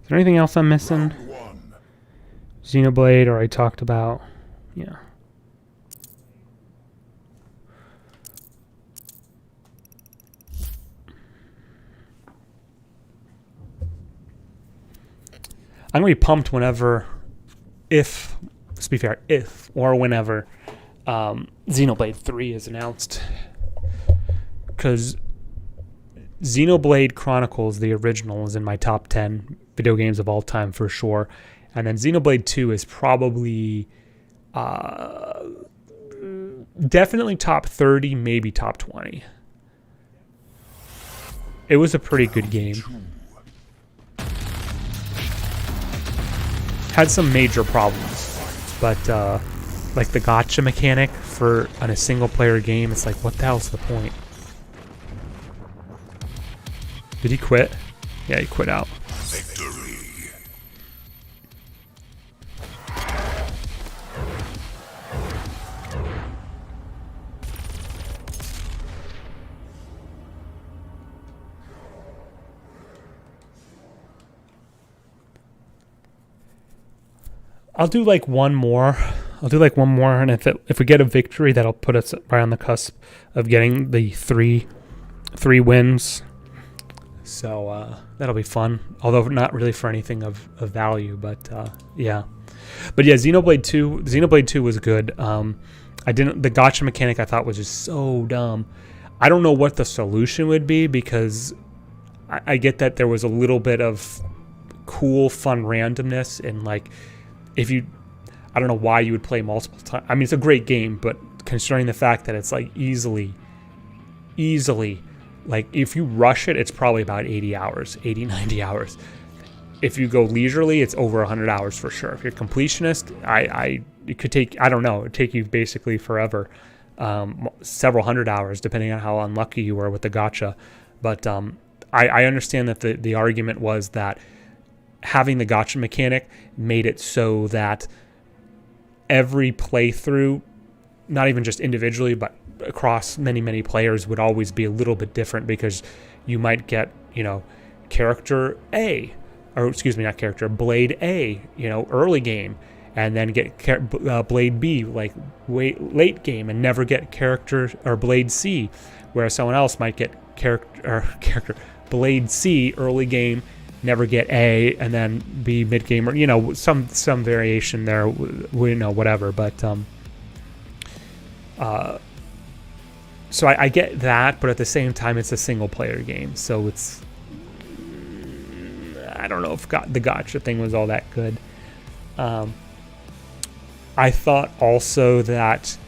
Is there anything else I'm missing? Xenoblade, or I talked about. Yeah. I'm going to be pumped whenever, let's be fair, if or whenever Xenoblade 3 is announced. Because Xenoblade Chronicles, the original, is in my top 10 video games of all time for sure. And then Xenoblade 2 is probably definitely top 30, maybe top 20. It was a pretty good game. Had some major problems, but like the gacha mechanic on a single player game, it's like, what the hell's the point? Did he quit? Yeah, he quit out. Victory. I'll do like one more. And if we get a victory, that'll put us right on the cusp of getting the three wins. So that'll be fun, although not really for anything of value, but yeah. But yeah, Xenoblade 2 was good. The gacha mechanic I thought was just so dumb. I don't know what the solution would be, because I get that there was a little bit of cool, fun randomness, and like I don't know why you would play multiple times. I mean, it's a great game, but considering the fact that it's like easily, like if you rush it, it's probably about 80, 90 hours. If you go leisurely, it's over 100 hours for sure. If you're completionist, it could take, I don't know, it'd take you basically forever. several hundred hours, depending on how unlucky you were with the gacha. But I understand that the argument was that having the gacha mechanic made it so that every playthrough, not even just individually, but across many players, would always be a little bit different, because you might get, character A, or excuse me, not character, Blade A, early game, and then get Blade B like late game, and never get character or Blade C, whereas someone else might get character Blade C early game, never get A, and then B mid game, or some variation there, whatever. But so I get that, but at the same time, it's a single player game, so it's, I don't know if the gacha thing was all that good. I thought also that,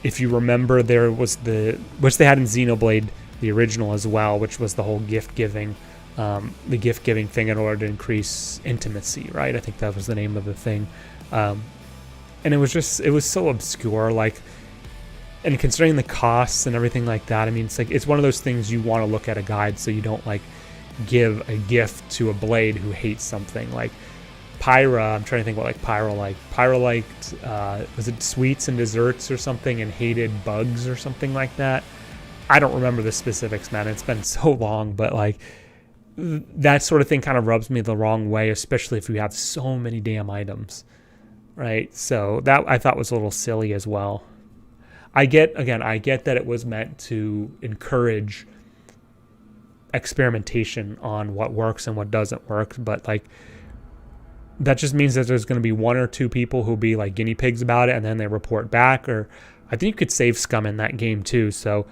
if you remember, there was which they had in Xenoblade, the original as well, which was the whole gift giving thing in order to increase intimacy, right? I think that was the name of the thing. And it was so obscure, and considering the costs and everything like that, I mean, it's one of those things you want to look at a guide, so you don't give a gift to a Blade who hates something. Like Pyra, I'm trying to think what Pyra liked. Pyra liked, was it sweets and desserts or something, and hated bugs or something like that? I don't remember the specifics, man. It's been so long, but that sort of thing kind of rubs me the wrong way, especially if you have so many damn items, right? So that I thought was a little silly as well. I get that it was meant to encourage experimentation on what works and what doesn't work, but that just means that there's going to be one or two people who'll be guinea pigs about it, and then they report back. Or I think you could save scum in that game too, so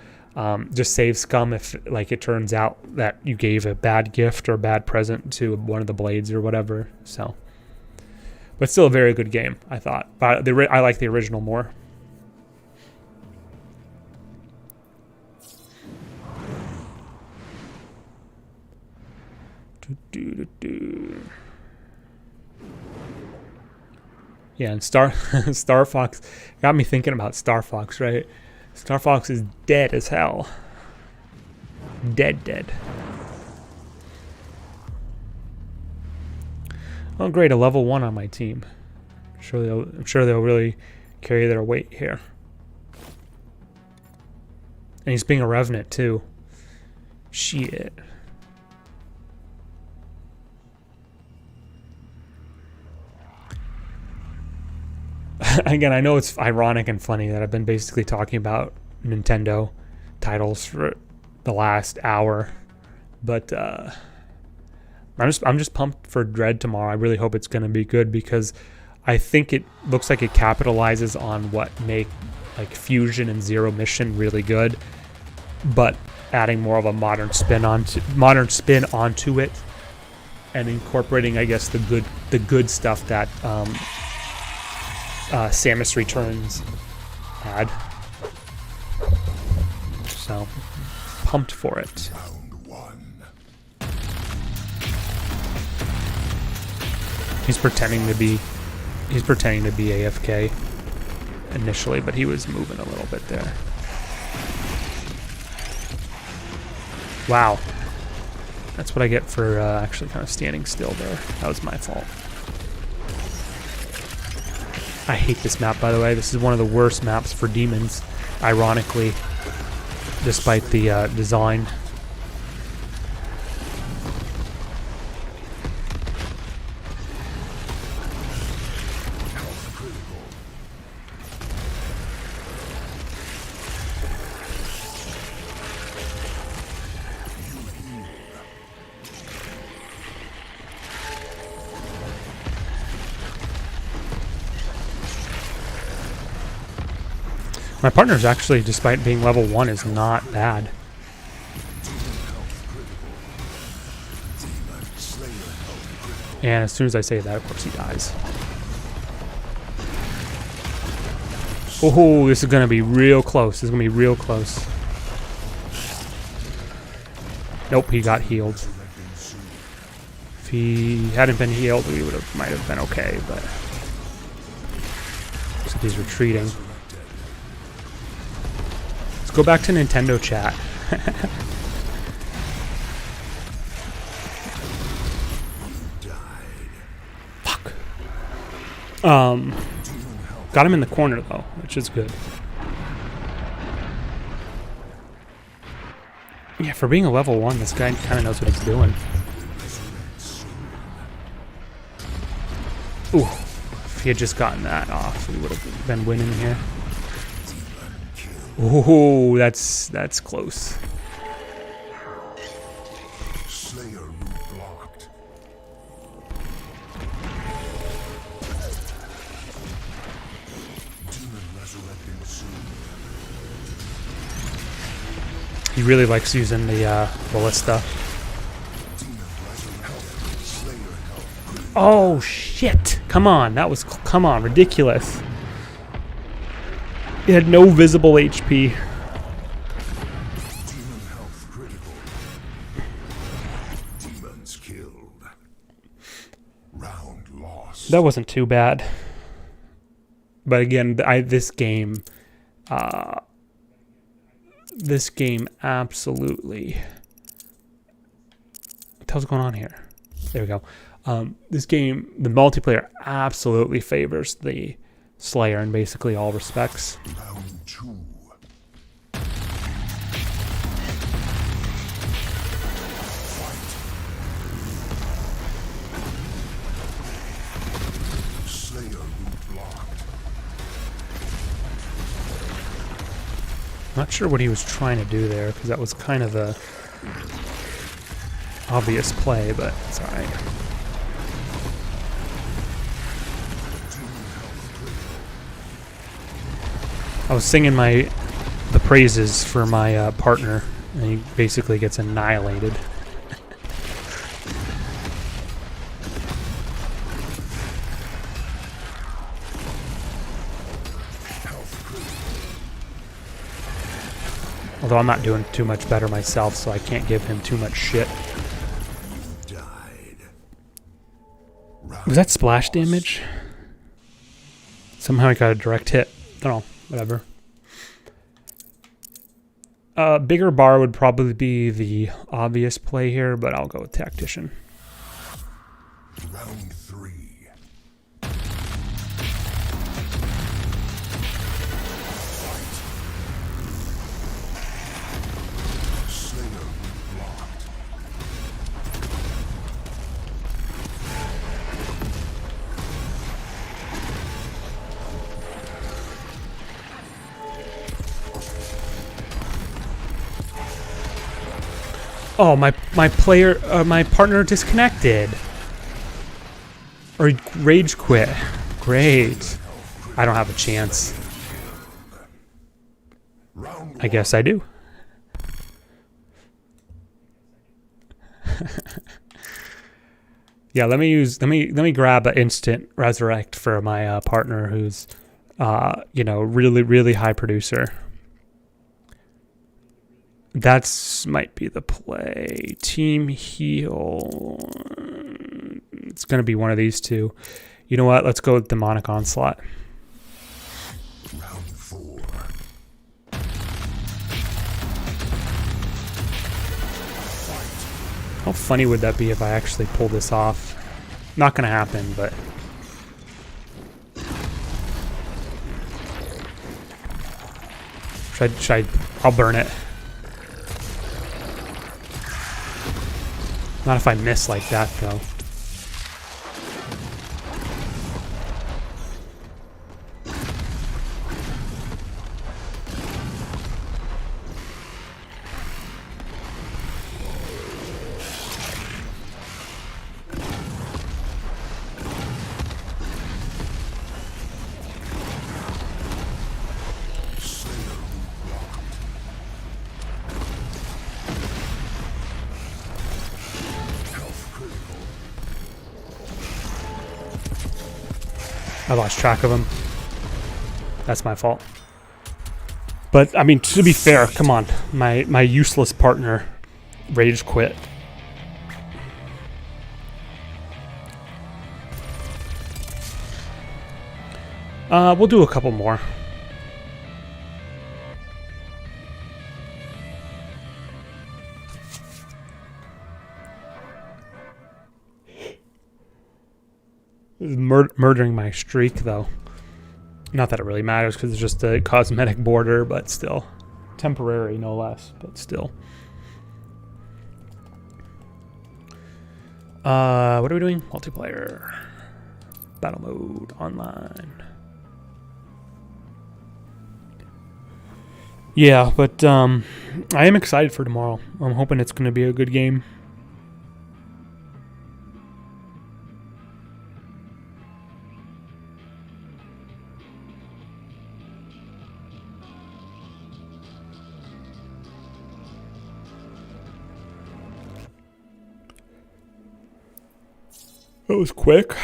just save scum if it turns out that you gave a bad gift or bad present to one of the Blades or whatever. So, but still a very good game, I thought. But I like the original more. Yeah, and Star Fox got me thinking about Star Fox, right? Star Fox is dead as hell. Dead. Oh, great, a level 1 on my team. I'm sure they'll really carry their weight here. And he's being a Revenant too. Shit. Again, I know it's ironic and funny that I've been basically talking about Nintendo titles for the last hour, but I'm just pumped for Dread tomorrow. I really hope it's going to be good, because I think it looks like it capitalizes on what make Fusion and Zero Mission really good, but adding more of a modern spin onto it, and incorporating, I guess, the good stuff that Samus Returns had. So pumped for it. He's pretending to be AFK initially, but he was moving a little bit there. Wow. That's what I get for actually kind of standing still there. That was my fault. I hate this map, by the way. This is one of the worst maps for demons, ironically, despite the design. My partner's actually, despite being level 1, is not bad. And as soon as I say that, of course he dies. Oh, this is going to be real close. This is going to be real close. Nope, he got healed. If he hadn't been healed, we might have been okay, but looks like he's retreating. Let's go back to Nintendo chat. Fuck. Got him in the corner though, which is good. Yeah, for being a level 1, this guy kind of knows what he's doing. Ooh, if he had just gotten that off, we would have been winning here. Ooh, that's close. He really likes using the ballista. Oh shit! Come on, come on, ridiculous. It had no visible HP. That wasn't too bad. But again, this game absolutely. What the hell's going on here? There we go. This game, the multiplayer absolutely favors the Slayer in basically all respects. Round 2. Slayer route blocked. Not sure what he was trying to do there, because that was kind of a obvious play, but it's alright. I was singing the praises for my partner, and he basically gets annihilated. Although I'm not doing too much better myself, so I can't give him too much shit. Was that splash damage? Somehow I got a direct hit. I don't know. Whatever. Bigger bar would probably be the obvious play here, but I'll go with Tactician. Round 3. Slayer blocked. Oh, my partner disconnected. Or rage quit. Great. I don't have a chance. I guess I do. Yeah, let me grab an instant resurrect for my partner who's really high producer. That's might be the play. Team heal. It's going to be one of these two. You know what? Let's go with Demonic Onslaught. Round 4. How funny would that be if I actually pull this off? Not going to happen, but... Should I... I'll burn it. Not if I miss like that, though. I lost track of him. That's my fault. But, I mean, to be fair, come on. My useless partner rage quit. We'll do a couple more. Murdering my streak, though. Not that it really matters because it's just a cosmetic border, but still. Temporary, no less, but still. What are we doing? Multiplayer. Battle mode. Online. Yeah, but I am excited for tomorrow. I'm hoping it's going to be a good game. That was quick.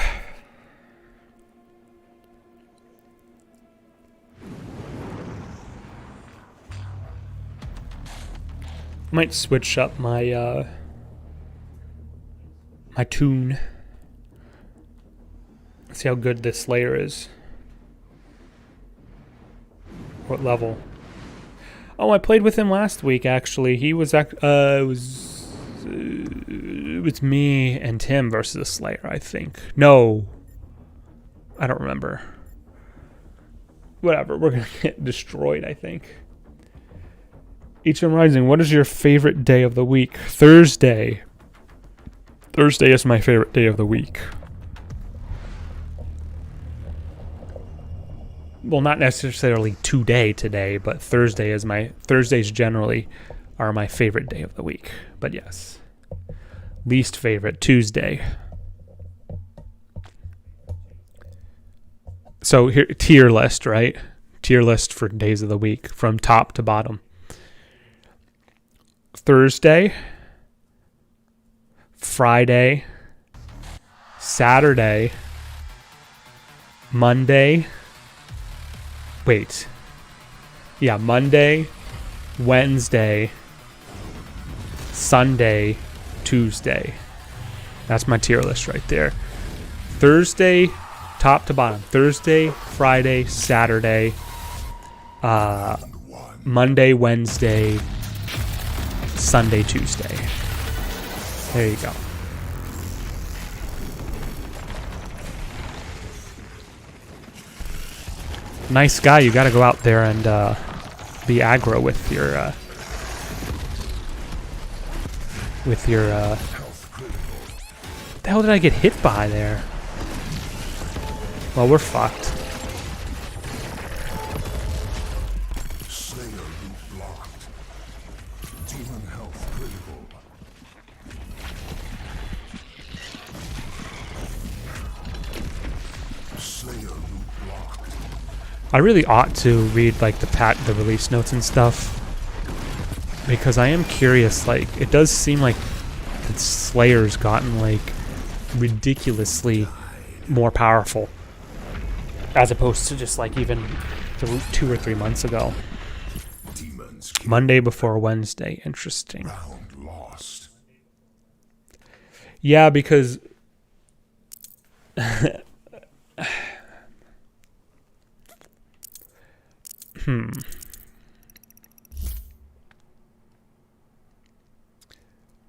Might switch up my my tune. See how good this Slayer is. What level? Oh, I played with him last week. Actually, he was it was me and Tim versus the Slayer, I think. No, I don't remember. Whatever, we're gonna get destroyed, I think. HM Rising, what is your favorite day of the week? Thursday. Thursday is my favorite day of the week. Well, not necessarily today, but Thursday is Thursdays generally are my favorite day of the week. But yes. Least favorite, Tuesday. So here, tier list, right? Tier list for days of the week from top to bottom. Thursday, Friday, Saturday, Monday. Wait. Yeah, Monday, Wednesday, Sunday, Tuesday. That's my tier list right there. Thursday, top to bottom. Thursday, Friday, Saturday, Monday, Wednesday, Sunday, Tuesday. There you go. Nice guy. You got to go out there and be aggro with your what the hell did I get hit by there? Well, we're fucked. Slayer loop blocked. Demon health critical. Slayer loop blocked. I really ought to read like the release notes and stuff, because I am curious. Like, it does seem like the Slayer's gotten like ridiculously more powerful, as opposed to just like even 2 or 3 months ago. Monday before Wednesday. Interesting. Round lost. Yeah, because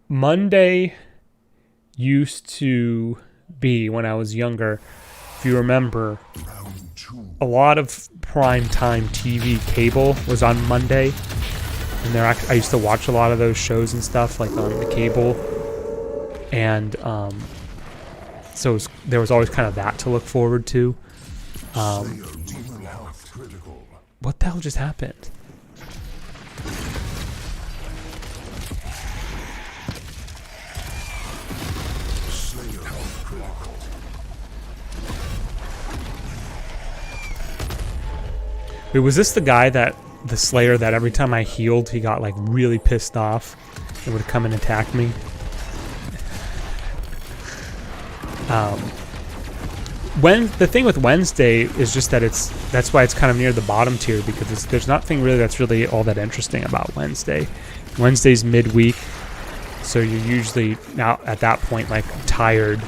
Monday used to be, when I was younger, if you remember, Round 2. a lot of primetime TV cable was on Monday, and I used to watch a lot of those shows and stuff like on the cable, and so there was always kind of that to look forward to. Slayer demon health critical. What the hell just happened? Slayer health critical. Wait, was this the Slayer that every time I healed, he got like really pissed off and would come and attack me? When the thing with Wednesday is just that that's why it's kind of near the bottom tier, because there's nothing really that's really all that interesting about Wednesday. Wednesday's midweek, so you're usually now at that point like tired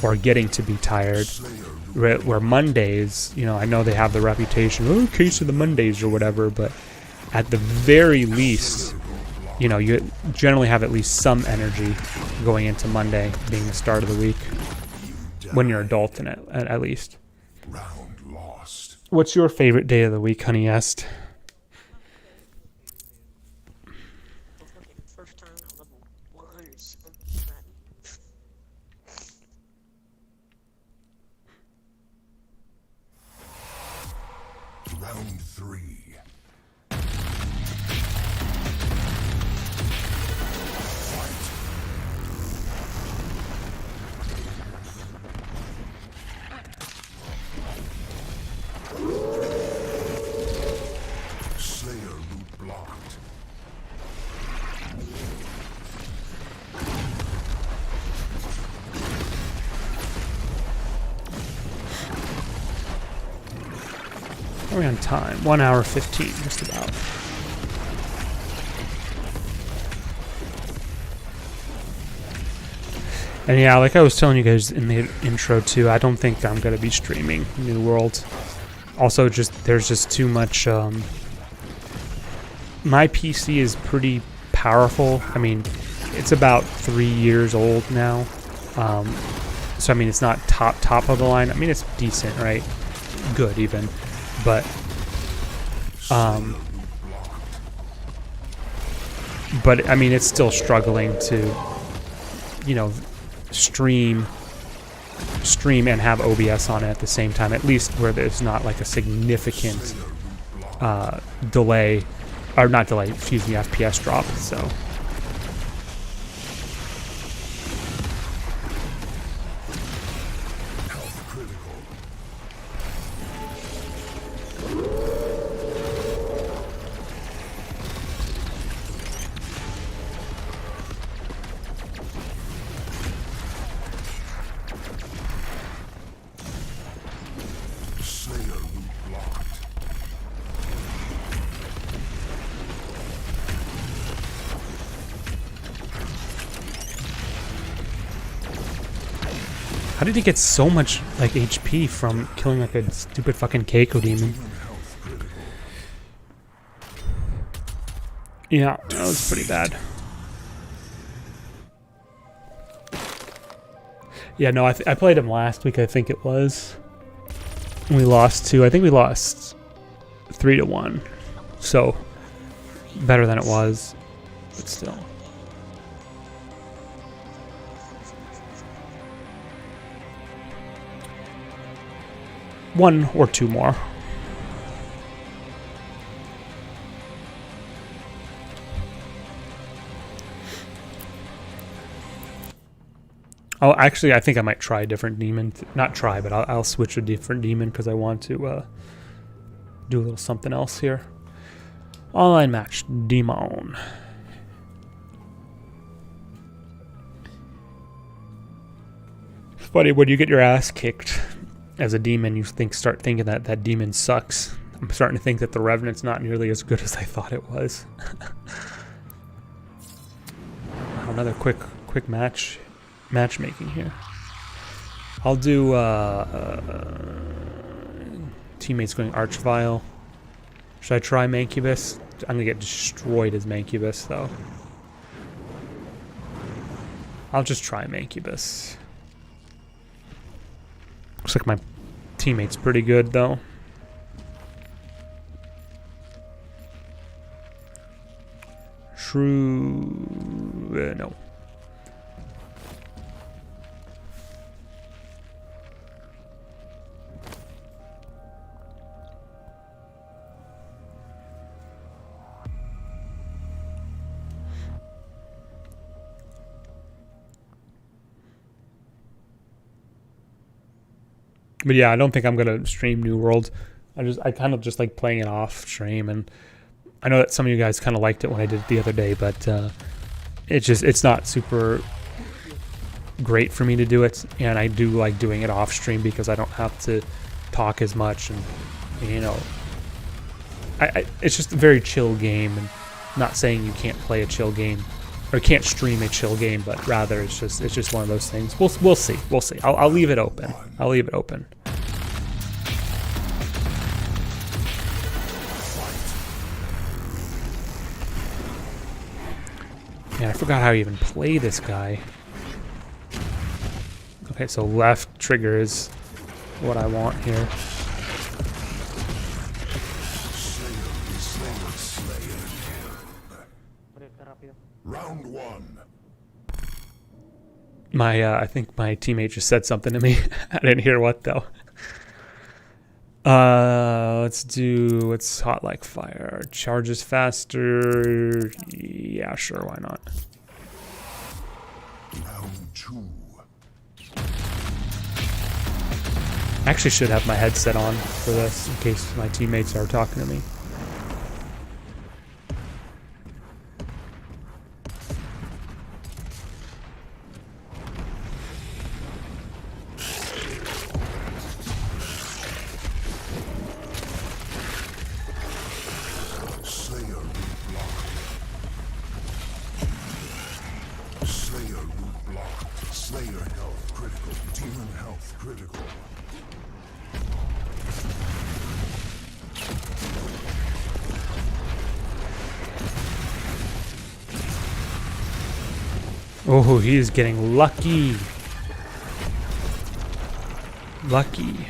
or getting to be tired. Where Mondays, you know, I know they have the reputation, oh, case of the Mondays or whatever, but at the very least, you know, you generally have at least some energy going into Monday being the start of the week. when you're adult in it, at least. Round lost. What's your favorite day of the week, Honey Est? First time at level 1 is Round 3. Slayer route blocked. Are we on time? 1 hour 15, just about. And yeah, like I was telling you guys in the intro too, I don't think I'm gonna be streaming New World. Also, there's just too much. My PC is pretty powerful. I mean, it's about 3 years old now. So I mean, it's not top of the line. I mean, it's decent, right? Good even, but I mean, it's still struggling to, you know, stream and have OBS on it at the same time, at least where there's not like a significant delay, or not delay, excuse me, FPS drop. So Health critical. Slayer route blocked. how did he get so much like HP from killing like a stupid fucking Keiko demon? Health critical. Yeah, that was pretty bad. Yeah, no, I played him last week, I think it was. We lost 2. I think we lost 3-1. So, better than it was, but still. One or two more. Oh, actually, I think I might try a different demon. Not try, but I'll switch a different demon because I want to do a little something else here. Online match, demon. It's funny, when you get your ass kicked as a demon, you start thinking that that demon sucks. I'm starting to think that the Revenant's not nearly as good as I thought it was. Another quick matchmaking here. I'll do teammates going Archvile. Should I try Mancubus? I'm gonna get destroyed as Mancubus though. I'll just try Mancubus. Looks like my teammate's pretty good though. Shrew... no. But yeah, I don't think I'm gonna stream New World. I kind of just like playing it off stream, and I know that some of you guys kind of liked it when I did it the other day, but it's not super great for me to do it, and I do like doing it off stream because I don't have to talk as much, and you know, it's just a very chill game. And not saying you can't play a chill game or can't stream a chill game, but rather it's just one of those things. We'll see. I'll leave it open. I'll leave it open. Man, I forgot how to even play this guy. Okay, so left trigger is what I want here. Round one. I think my teammate just said something to me. I didn't hear what though. What's hot like fire? Charges faster. Yeah, sure, why not? Round two. I actually should have my headset on for this in case my teammates are talking to me. Oh, he's getting lucky. Lucky.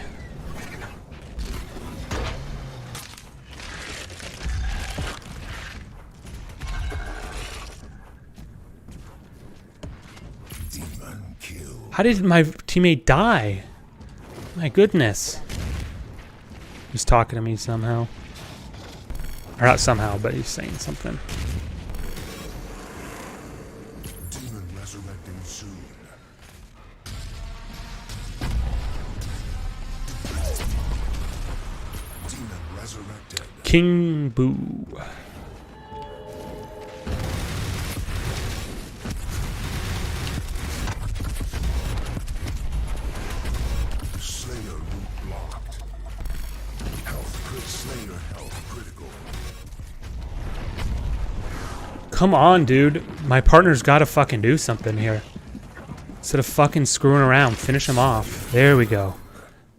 Demon kill. How did my teammate die? My goodness. He's talking to me somehow. Or not somehow, but he's saying something. Demon resurrecting soon. Demon resurrected. King Boo. Slayer root blocked. Health crit Slayer health critical. Come on, dude. My partner's got to fucking do something here. Instead of fucking screwing around, finish him off. There we go.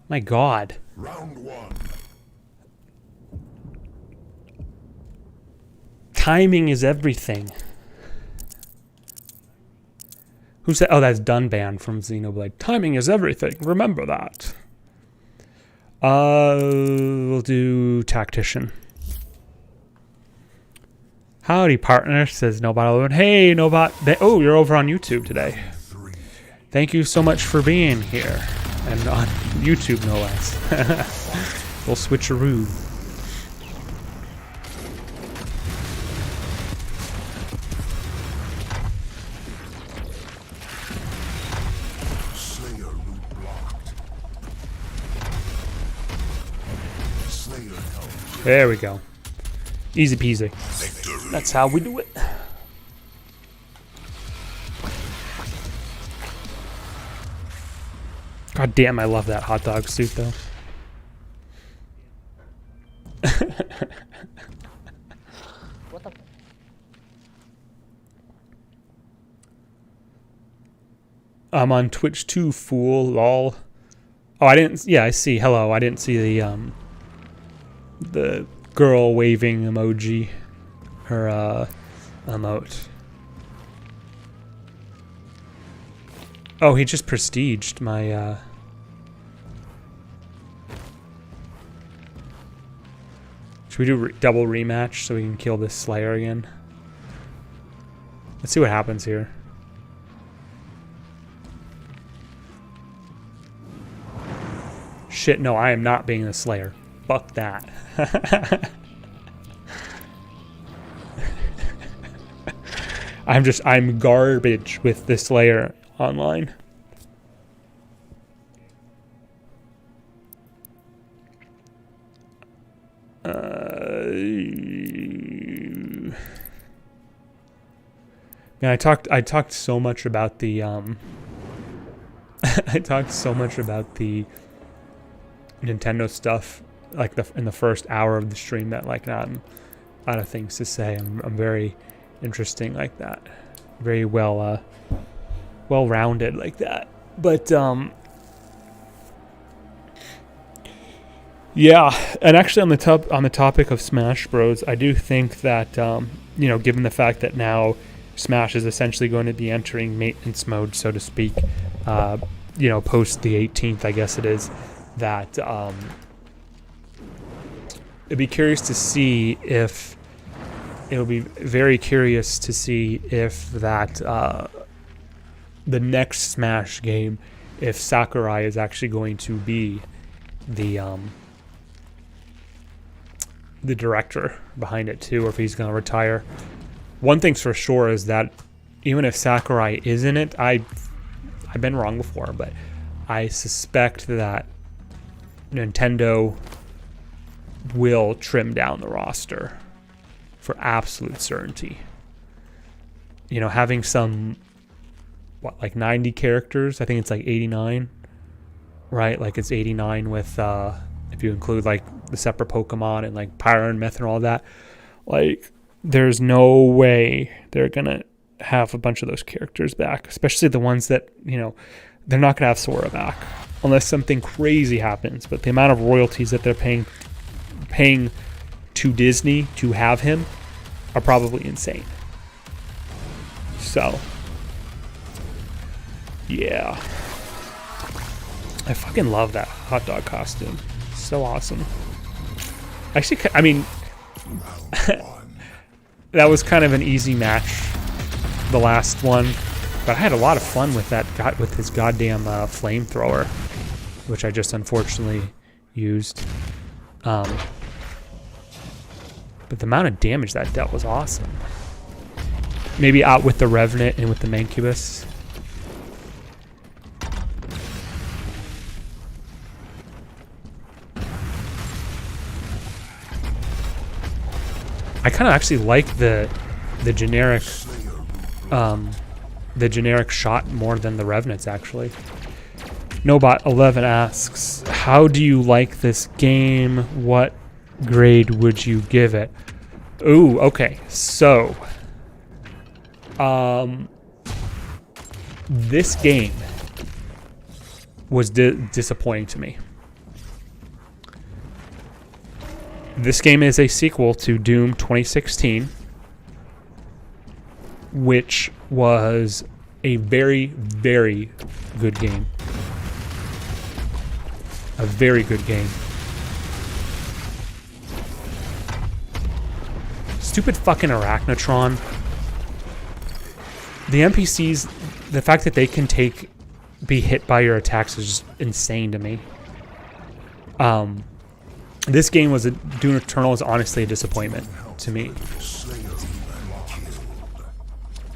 My God. Round one. Timing is everything. Who said? Oh, that's Dunban from Xenoblade. Timing is everything. Remember that. We'll do Tactician. Howdy, partner, says Nobot. Hey, Nobot. Oh, you're over on YouTube today. Thank you so much for being here. And on YouTube, no less. We'll switcheroo. Slayer root blocked. Slayer health. There we go. Easy peasy. That's how we do it. God damn, I love that hot dog suit though. What the? I'm on Twitch too, fool. Lol. Oh, I didn't. Yeah, I see. Hello. I didn't see the girl waving emoji. Her emote. Oh, he just prestiged my Should we do double rematch so we can kill this Slayer again? Let's see what happens here. Shit, no, I am not being the Slayer. Fuck that. I'm garbage with the Slayer online. Yeah, I talked so much about the I talked so much about the Nintendo stuff like in the first hour of the stream that like not out of things to say. I'm very interesting like that, very well rounded like that. But yeah, and actually on the topic of Smash Bros, I do think that you know, given the fact that now Smash is essentially going to be entering maintenance mode, so to speak, post the 18th, I guess it is, that it'd be curious to see if it'll be very curious to see if that the next Smash game, if Sakurai is actually going to be the director behind it too, or if he's going to retire. One thing's for sure is that even if Sakurai is in it, I've been wrong before, but I suspect that Nintendo will trim down the roster for absolute certainty. Having some, like 90 characters? I think it's like 89, right? Like it's 89 with, if you include like the separate Pokemon and like Pyro and Myth and all that. Like, there's no way they're going to have a bunch of those characters back, especially the ones that, they're not going to have Sora back unless something crazy happens. But the amount of royalties that they're paying to Disney to have him are probably insane. So, yeah. I fucking love that hot dog costume. So awesome. Actually, I mean, that was kind of an easy match, the last one. But I had a lot of fun with that, with his goddamn flamethrower, which I just unfortunately used. But the amount of damage that dealt was awesome. Maybe out with the Revenant and with the Mancubus. I kind of actually like the generic shot more than the Revenants, actually. Nobot11 asks, how do you like this game? What grade would you give it? Ooh, okay. So, this game was disappointing to me. This game is a sequel to Doom 2016, which was a very, very good game. A very good game. Stupid fucking Arachnotron. The NPCs, the fact that they can be hit by your attacks is just insane to me. This game Doom Eternal is honestly a disappointment to me.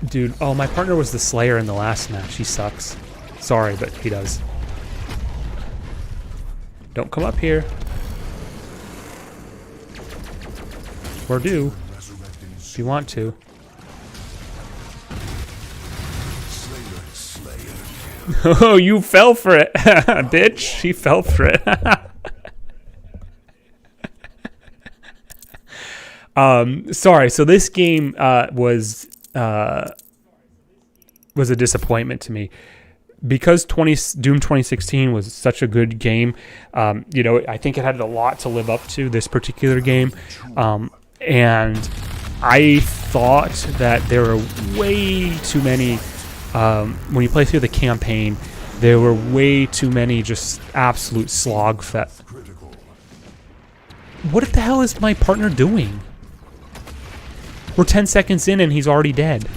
Dude, oh, my partner was the Slayer in the last match. He sucks. Sorry, but he does. Don't come up here. Or do, if you want to. Oh, you fell for it, bitch. She fell for it. Sorry. So this game was a disappointment to me because Doom 2016 was such a good game. I think it had a lot to live up to, this particular game, and I thought that there were way too many. When you play through the campaign, there were way too many just absolute slogfest. What the hell is my partner doing? We're 10 seconds in and he's already dead.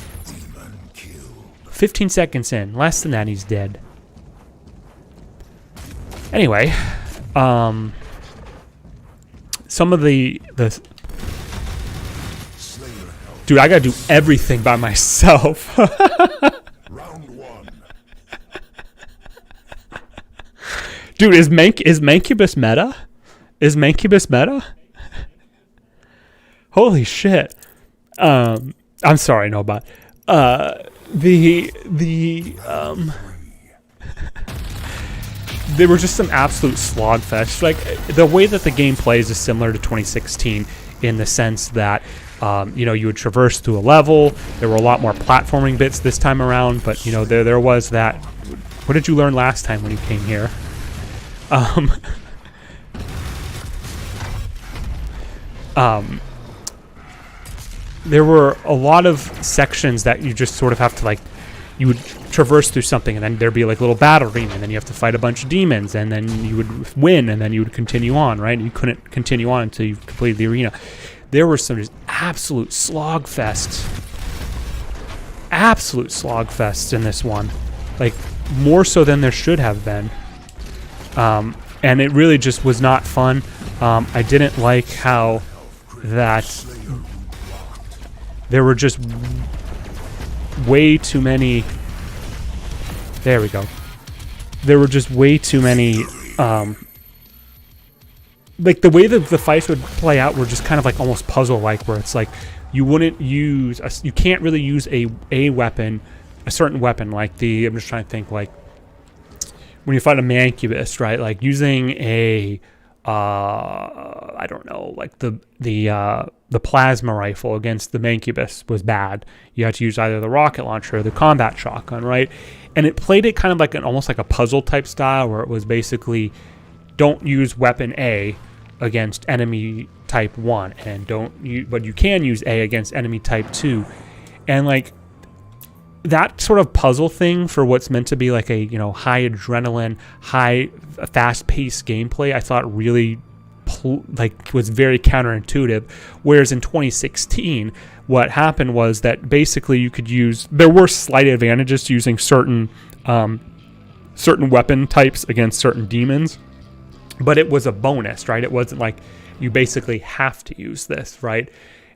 15 seconds in. Less than that, he's dead. Anyway, some of the dude, I gotta do everything by myself. Round one. Dude, is Mancubus meta? Is Mancubus meta? Holy shit. I'm sorry, Nobot. They were just some absolute slogfest. Like, the way that the game plays is similar to 2016 in the sense that you would traverse through a level. There were a lot more platforming bits this time around, but there was that. What did you learn last time when you came here? There were a lot of sections that you just sort of have to you would traverse through something, and then there'd be like a little battle arena, and then you have to fight a bunch of demons, and then you would win, and then you would continue on, right? You couldn't continue on until you completed the arena. There were some just absolute slogfests in this one, like more so than there should have been. And it really just was not fun. I didn't like how that there were just way too many. There we go. There were just way too many. Like the way that the fights would play out were just kind of like almost puzzle-like, where it's like you wouldn't use, you can't really use a weapon, a certain weapon, like the, I'm just trying to think, like when you fight a mancubus, right? Like using a, I don't know, like the plasma rifle against the mancubus was bad. You had to use either the rocket launcher or the combat shotgun, right? And it played it kind of like almost like a puzzle type style, where it was basically don't use weapon A against enemy type 1, and but you can use A against enemy type 2, and like that sort of puzzle thing for what's meant to be like a, you know, high adrenaline, high fast-paced gameplay, I thought really was very counterintuitive. Whereas in 2016, what happened was that basically you could use, there were slight advantages to using certain weapon types against certain demons, but it was a bonus, right? It wasn't like you basically have to use this, right?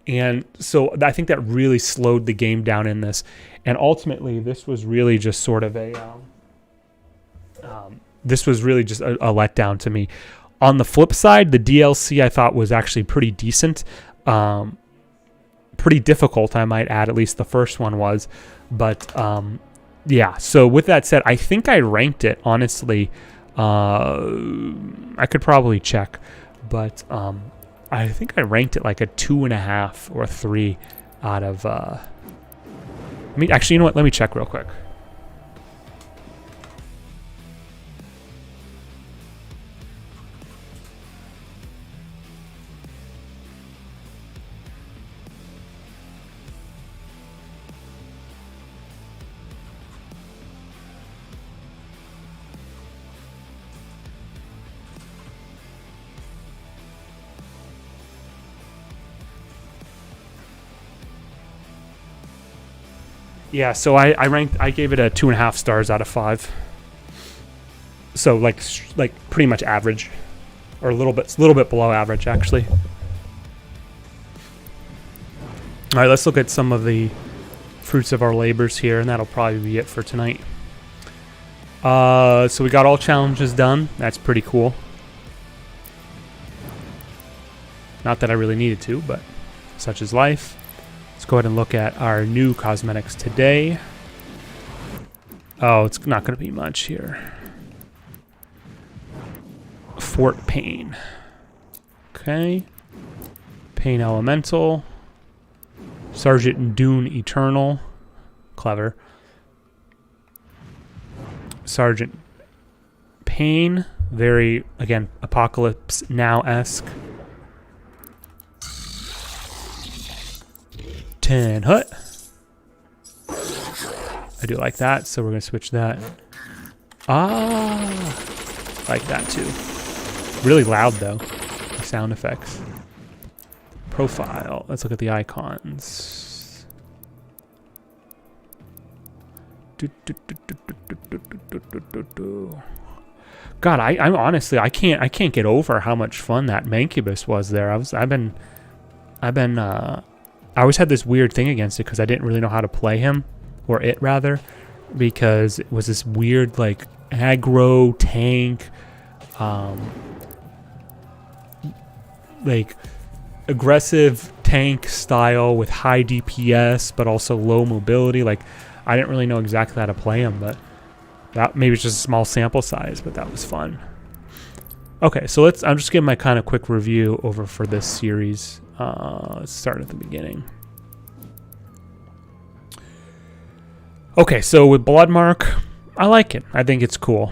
And so I think that really slowed the game down in this. And ultimately, this was really just sort of a letdown to me. On the flip side, the DLC I thought was actually pretty decent, pretty difficult, I might add. At least the first one was. But yeah. So with that said, I think I ranked it, honestly. I could probably check, but I think I ranked it like a 2.5 or 3 out of. Actually, you know what? Let me check real quick. Yeah, so I gave it a 2.5 stars out of 5. So like pretty much average, or a little bit below average actually. All right, let's look at some of the fruits of our labors here, and that'll probably be it for tonight. So we got all challenges done. That's pretty cool. Not that I really needed to, but such is life. Let's go ahead and look at our new cosmetics today. Oh, it's not going to be much here. Fort Pain. Okay. Pain Elemental. Sergeant Dune Eternal. Clever. Sergeant Pain. Very, again, Apocalypse Now-esque. 10 Hut. I do like that, so we're going to switch that. Like that too. Really loud though, the sound effects. Profile. Let's look at the icons. God, I'm honestly, I can't get over how much fun that Mancubus was there. I always had this weird thing against it because I didn't really know how to play him, or it rather, because it was this weird like aggro tank, like aggressive tank style with high DPS but also low mobility. Like I didn't really know exactly how to play him, but that maybe it's just a small sample size, but that was fun. Okay, so I'm just giving my kind of quick review over for this series. Let's start at the beginning. Okay, so with Bloodmark, I like it. I think it's cool.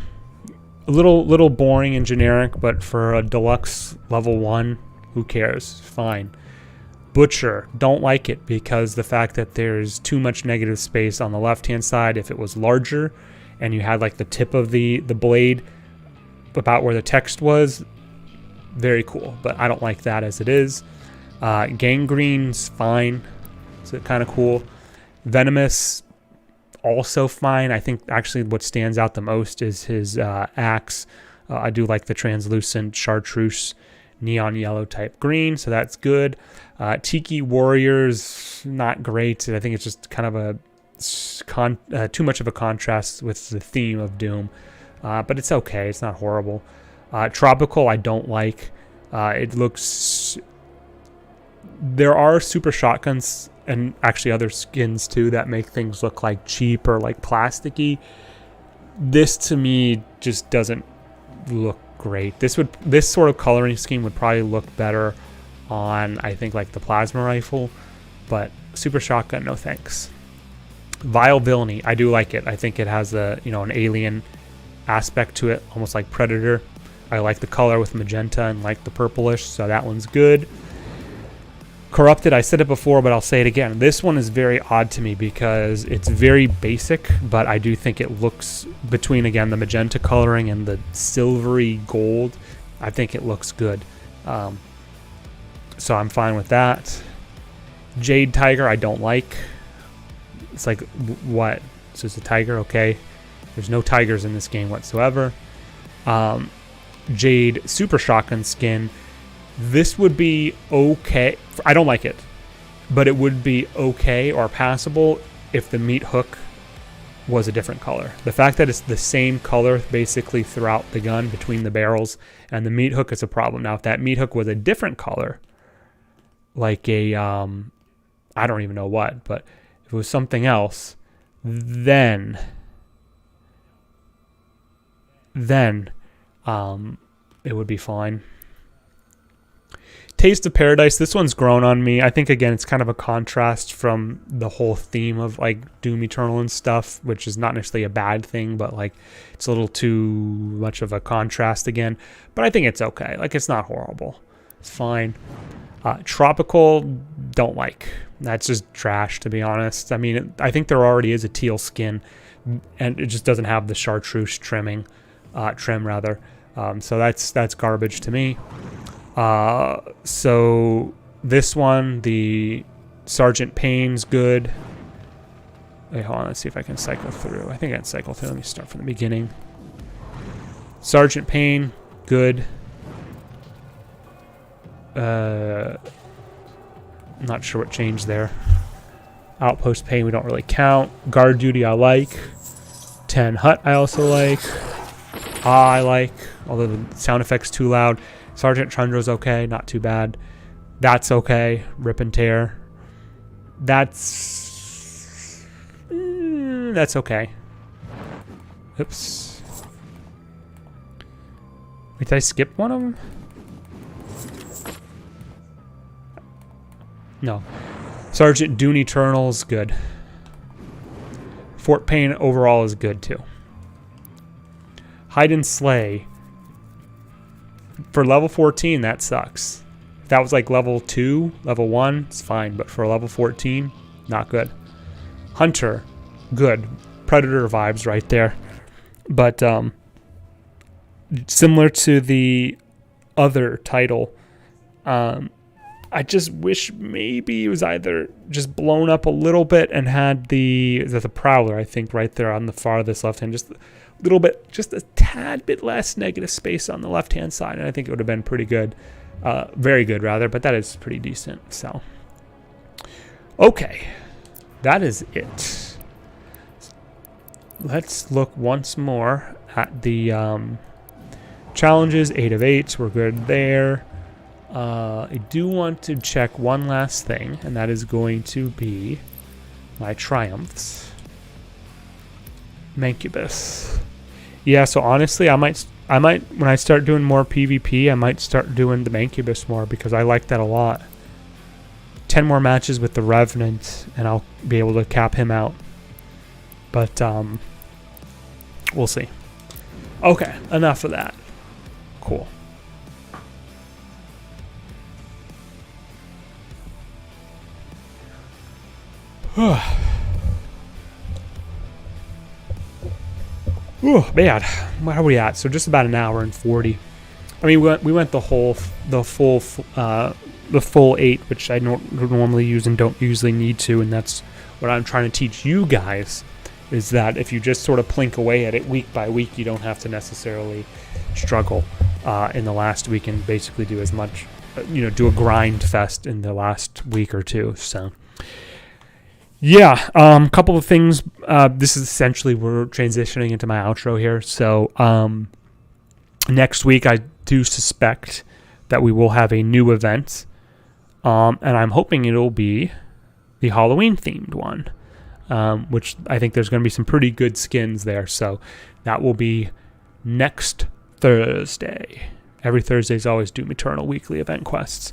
A little boring and generic, but for a deluxe level 1, who cares? Fine. Butcher, don't like it because the fact that there's too much negative space on the left-hand side. If it was larger and you had like the tip of the blade about where the text was, very cool. But I don't like that as it is. Gangrene's fine. So kind of cool. Venomous, also fine. I think actually what stands out the most is his axe. I do like the translucent chartreuse neon yellow type green, so that's good. Tiki Warriors, not great. I think it's just kind of too much of a contrast with the theme of Doom, but it's okay. It's not horrible. Tropical, I don't like. It looks... There are super shotguns and actually other skins too that make things look like cheap or like plasticky. This to me just doesn't look great. This sort of coloring scheme would probably look better on, I think, like the plasma rifle, but super shotgun, no thanks. Vile Villainy, I do like it. I think it has a, you know, an alien aspect to it, almost like Predator. I like the color with magenta and like the purplish, so that one's good. Corrupted, I said it before, but I'll say it again. This one is very odd to me because it's very basic, but I do think it looks, between, again, the magenta coloring and the silvery gold, I think it looks good. So I'm fine with that. Jade Tiger, I don't like. It's like, what? So it's a tiger? Okay. There's no tigers in this game whatsoever. Jade Super Shotgun skin. This would be okay. I don't like it, but it would be okay or passable if the meat hook was a different color. The fact that it's the same color basically throughout the gun between the barrels and the meat hook is a problem. Now, if that meat hook was a different color, like a, I don't even know what, but if it was something else, then it would be fine. Taste of Paradise, this one's grown on me. I think, again, it's kind of a contrast from the whole theme of like Doom Eternal and stuff, which is not necessarily a bad thing, but like it's a little too much of a contrast again. But I think it's okay. Like, it's not horrible. It's fine. Tropical, don't like. That's just trash, to be honest. I mean, I think there already is a teal skin, and it just doesn't have the chartreuse trim rather. So that's garbage to me. So this one, the Sergeant Payne's good. Wait, hold on, let's see if I can cycle through. I think I can cycle through. Let me start from the beginning. Sergeant Payne, good. I'm not sure what changed there. Outpost Payne, we don't really count. Guard Duty, I like. 10 Hut, I also like. I like, although the sound effect's too loud. Sergeant Chundra's okay, not too bad. That's okay. Rip and Tear. That's okay. Oops. Wait, did I skip one of them? No. Sergeant Doom Eternal's good. Fort Payne overall is good too. Hide and Slay. For level 14, that sucks. If that was like level 2, level 1, it's fine. But for level 14, not good. Hunter, good. Predator vibes right there. But similar to the other title, I just wish maybe it was either just blown up a little bit and had the Prowler, I think, right there on the farthest left hand, just a little bit, just a tad bit less negative space on the left hand side, and I think it would have been pretty good, very good rather, but that is pretty decent. So okay, that is it. Let's look once more at the challenges. 8 of 8, we're good there. I do want to check one last thing, and that is going to be my triumphs. Mancubus. Yeah, so honestly, I might when I start doing more PvP, I might start doing the Mancubus more because I like that a lot. 10 more matches with the Revenant, and I'll be able to cap him out. But we'll see. Okay, enough of that. Cool. Oh, man. Where are we at? So just about an hour and 40. I mean, we went the full 8, which I don't normally use and don't usually need to, and that's what I'm trying to teach you guys, is that if you just sort of plink away at it week by week, you don't have to necessarily struggle in the last week and basically do as much, do a grind fest in the last week or two. So, yeah, a couple of things. This is essentially, we're transitioning into my outro here. So, next week, I do suspect that we will have a new event, and I'm hoping it'll be the Halloween-themed one, which I think there's going to be some pretty good skins there. So that will be next Thursday. Every Thursday is always Doom Eternal weekly event quests.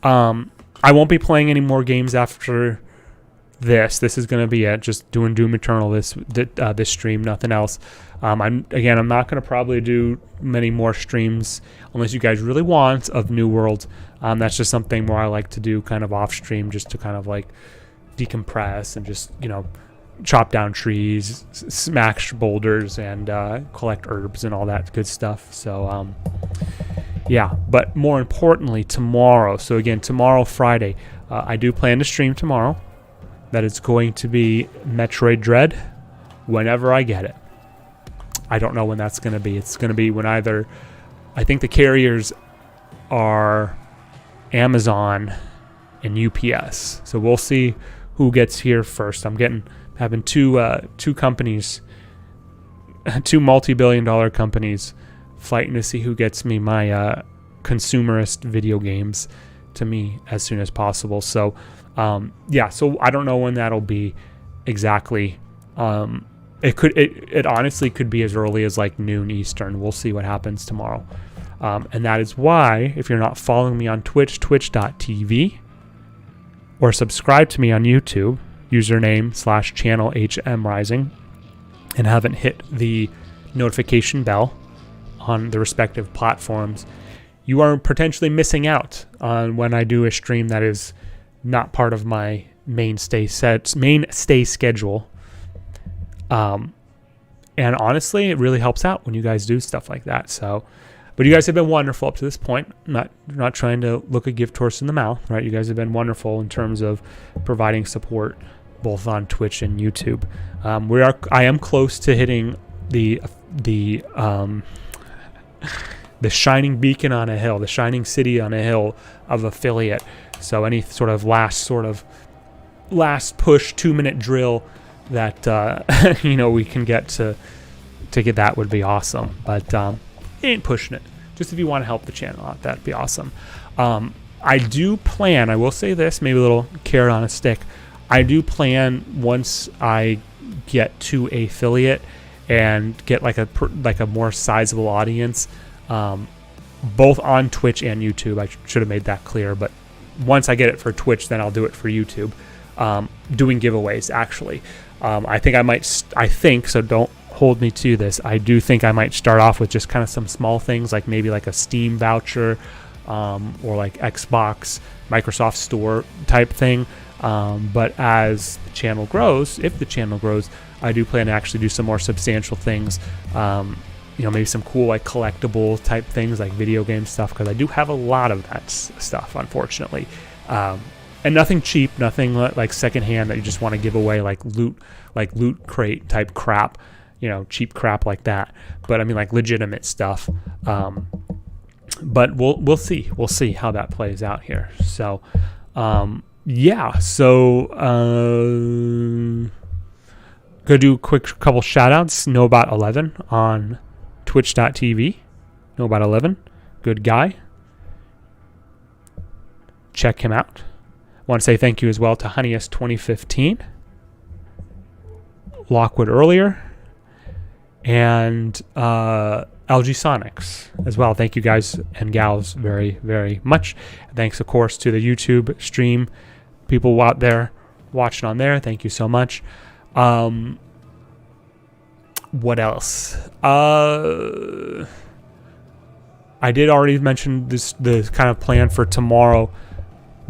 I won't be playing any more games after this. This is going to be it. Just doing Doom Eternal this stream, nothing else. I'm not going to probably do many more streams unless you guys really want of New World. That's just something more I like to do kind of off stream, just to kind of like decompress and just chop down trees, smash boulders, and collect herbs and all that good stuff. So yeah, but more importantly, tomorrow. So again, tomorrow, Friday, I do plan to stream tomorrow. That is going to be Metroid Dread whenever I get it. I don't know when that's going to be. It's going to be when I think the carriers are Amazon and UPS. So we'll see who gets here first. I'm having two companies, two multi-billion-dollar companies fighting to see who gets me my consumerist video games to me as soon as possible. So yeah, so I don't know when that'll be exactly. It honestly could be as early as like noon Eastern. We'll see what happens tomorrow. And that is why, if you're not following me on Twitch, twitch.tv, or subscribe to me on YouTube, username /channel HMRising, and haven't hit the notification bell on the respective platforms, you are potentially missing out on when I do a stream that is not part of my mainstay schedule. And honestly, it really helps out when you guys do stuff like that. So, but you guys have been wonderful up to this point. Not trying to look a gift horse in the mouth, right? You guys have been wonderful in terms of providing support both on Twitch and YouTube. I am close to hitting the shining beacon on a hill, the shining city on a hill of affiliate. So any sort of last push 2-minute drill that we can get to get that would be awesome. But ain't pushing it. Just if you want to help the channel out, that'd be awesome. I do plan, I will say this, maybe a little carrot on a stick. I do plan, once I get to affiliate and get like a more sizable audience, both on Twitch and YouTube. I should have made that clear, but once I get it for Twitch, then I'll do it for YouTube. Doing giveaways, actually. I think, so don't hold me to this, I do think I might start off with just kind of some small things, like maybe like a Steam voucher, or like Xbox, Microsoft Store type thing. But as the channel grows, if the channel grows, I do plan to actually do some more substantial things. Maybe some cool like collectible type things, like video game stuff, because I do have a lot of that stuff, unfortunately. And nothing cheap, nothing like secondhand that you just want to give away, like loot crate type crap, cheap crap like that. But I mean, like legitimate stuff. But we'll see how that plays out here. So, yeah. So, gonna do a quick couple shout outs. Nobot11 on twitch.tv. Nobot11, good guy. Check him out. Want to say thank you as well to Honeyest 2015, Lockwood earlier, and LG Sonics as well. Thank you guys and gals very, very much. Thanks, of course, to the YouTube stream people out there watching on there. Thank you so much. What else? I did already mention the kind of plan for tomorrow.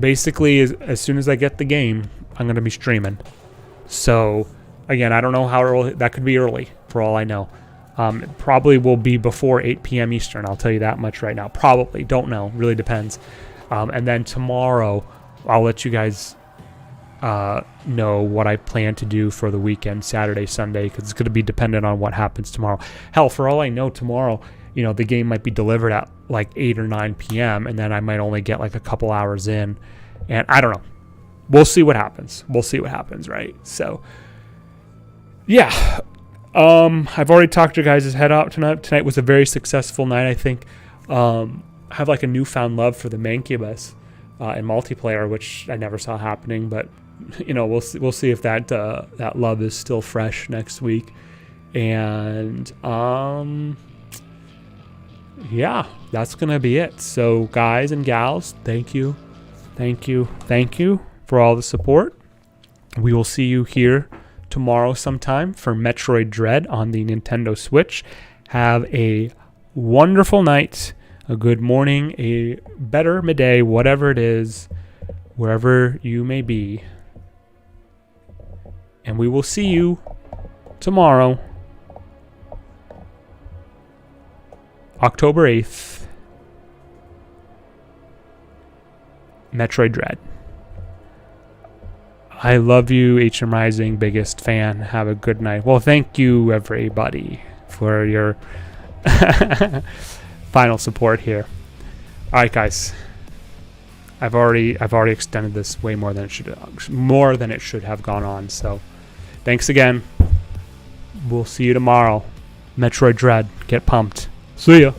Basically, as soon as I get the game, I'm going to be streaming. So, again, I don't know how early. That could be early, for all I know. It probably will be before 8 p.m. Eastern. I'll tell you that much right now. Probably. Don't know. Really depends. And then tomorrow, I'll let you guys know what I plan to do for the weekend, Saturday, Sunday, because it's going to be dependent on what happens tomorrow. Hell, for all I know, tomorrow, you know, the game might be delivered at like 8 or 9 p.m., and then I might only get like a couple hours in. And I don't know. We'll see what happens. We'll see what happens, right? So, yeah. I've already talked your guys' head out tonight. Tonight was a very successful night, I think. I have like a newfound love for the Mancubus in multiplayer, which I never saw happening. But you know, we'll see if that love is still fresh next week. And yeah, that's gonna be it. So, guys and gals, thank you for all the support. We will see you here tomorrow sometime for Metroid Dread on the Nintendo Switch. Have a wonderful night, a good morning, a better midday, whatever it is, wherever you may be. And we will see you tomorrow, October 8th, Metroid Dread. I love you, HM Rising, biggest fan. Have a good night. Well, thank you, everybody, for your final support here. All right, guys. I've already extended this way more than it should have gone on. So, thanks again. We'll see you tomorrow. Metroid Dread. Get pumped. See ya.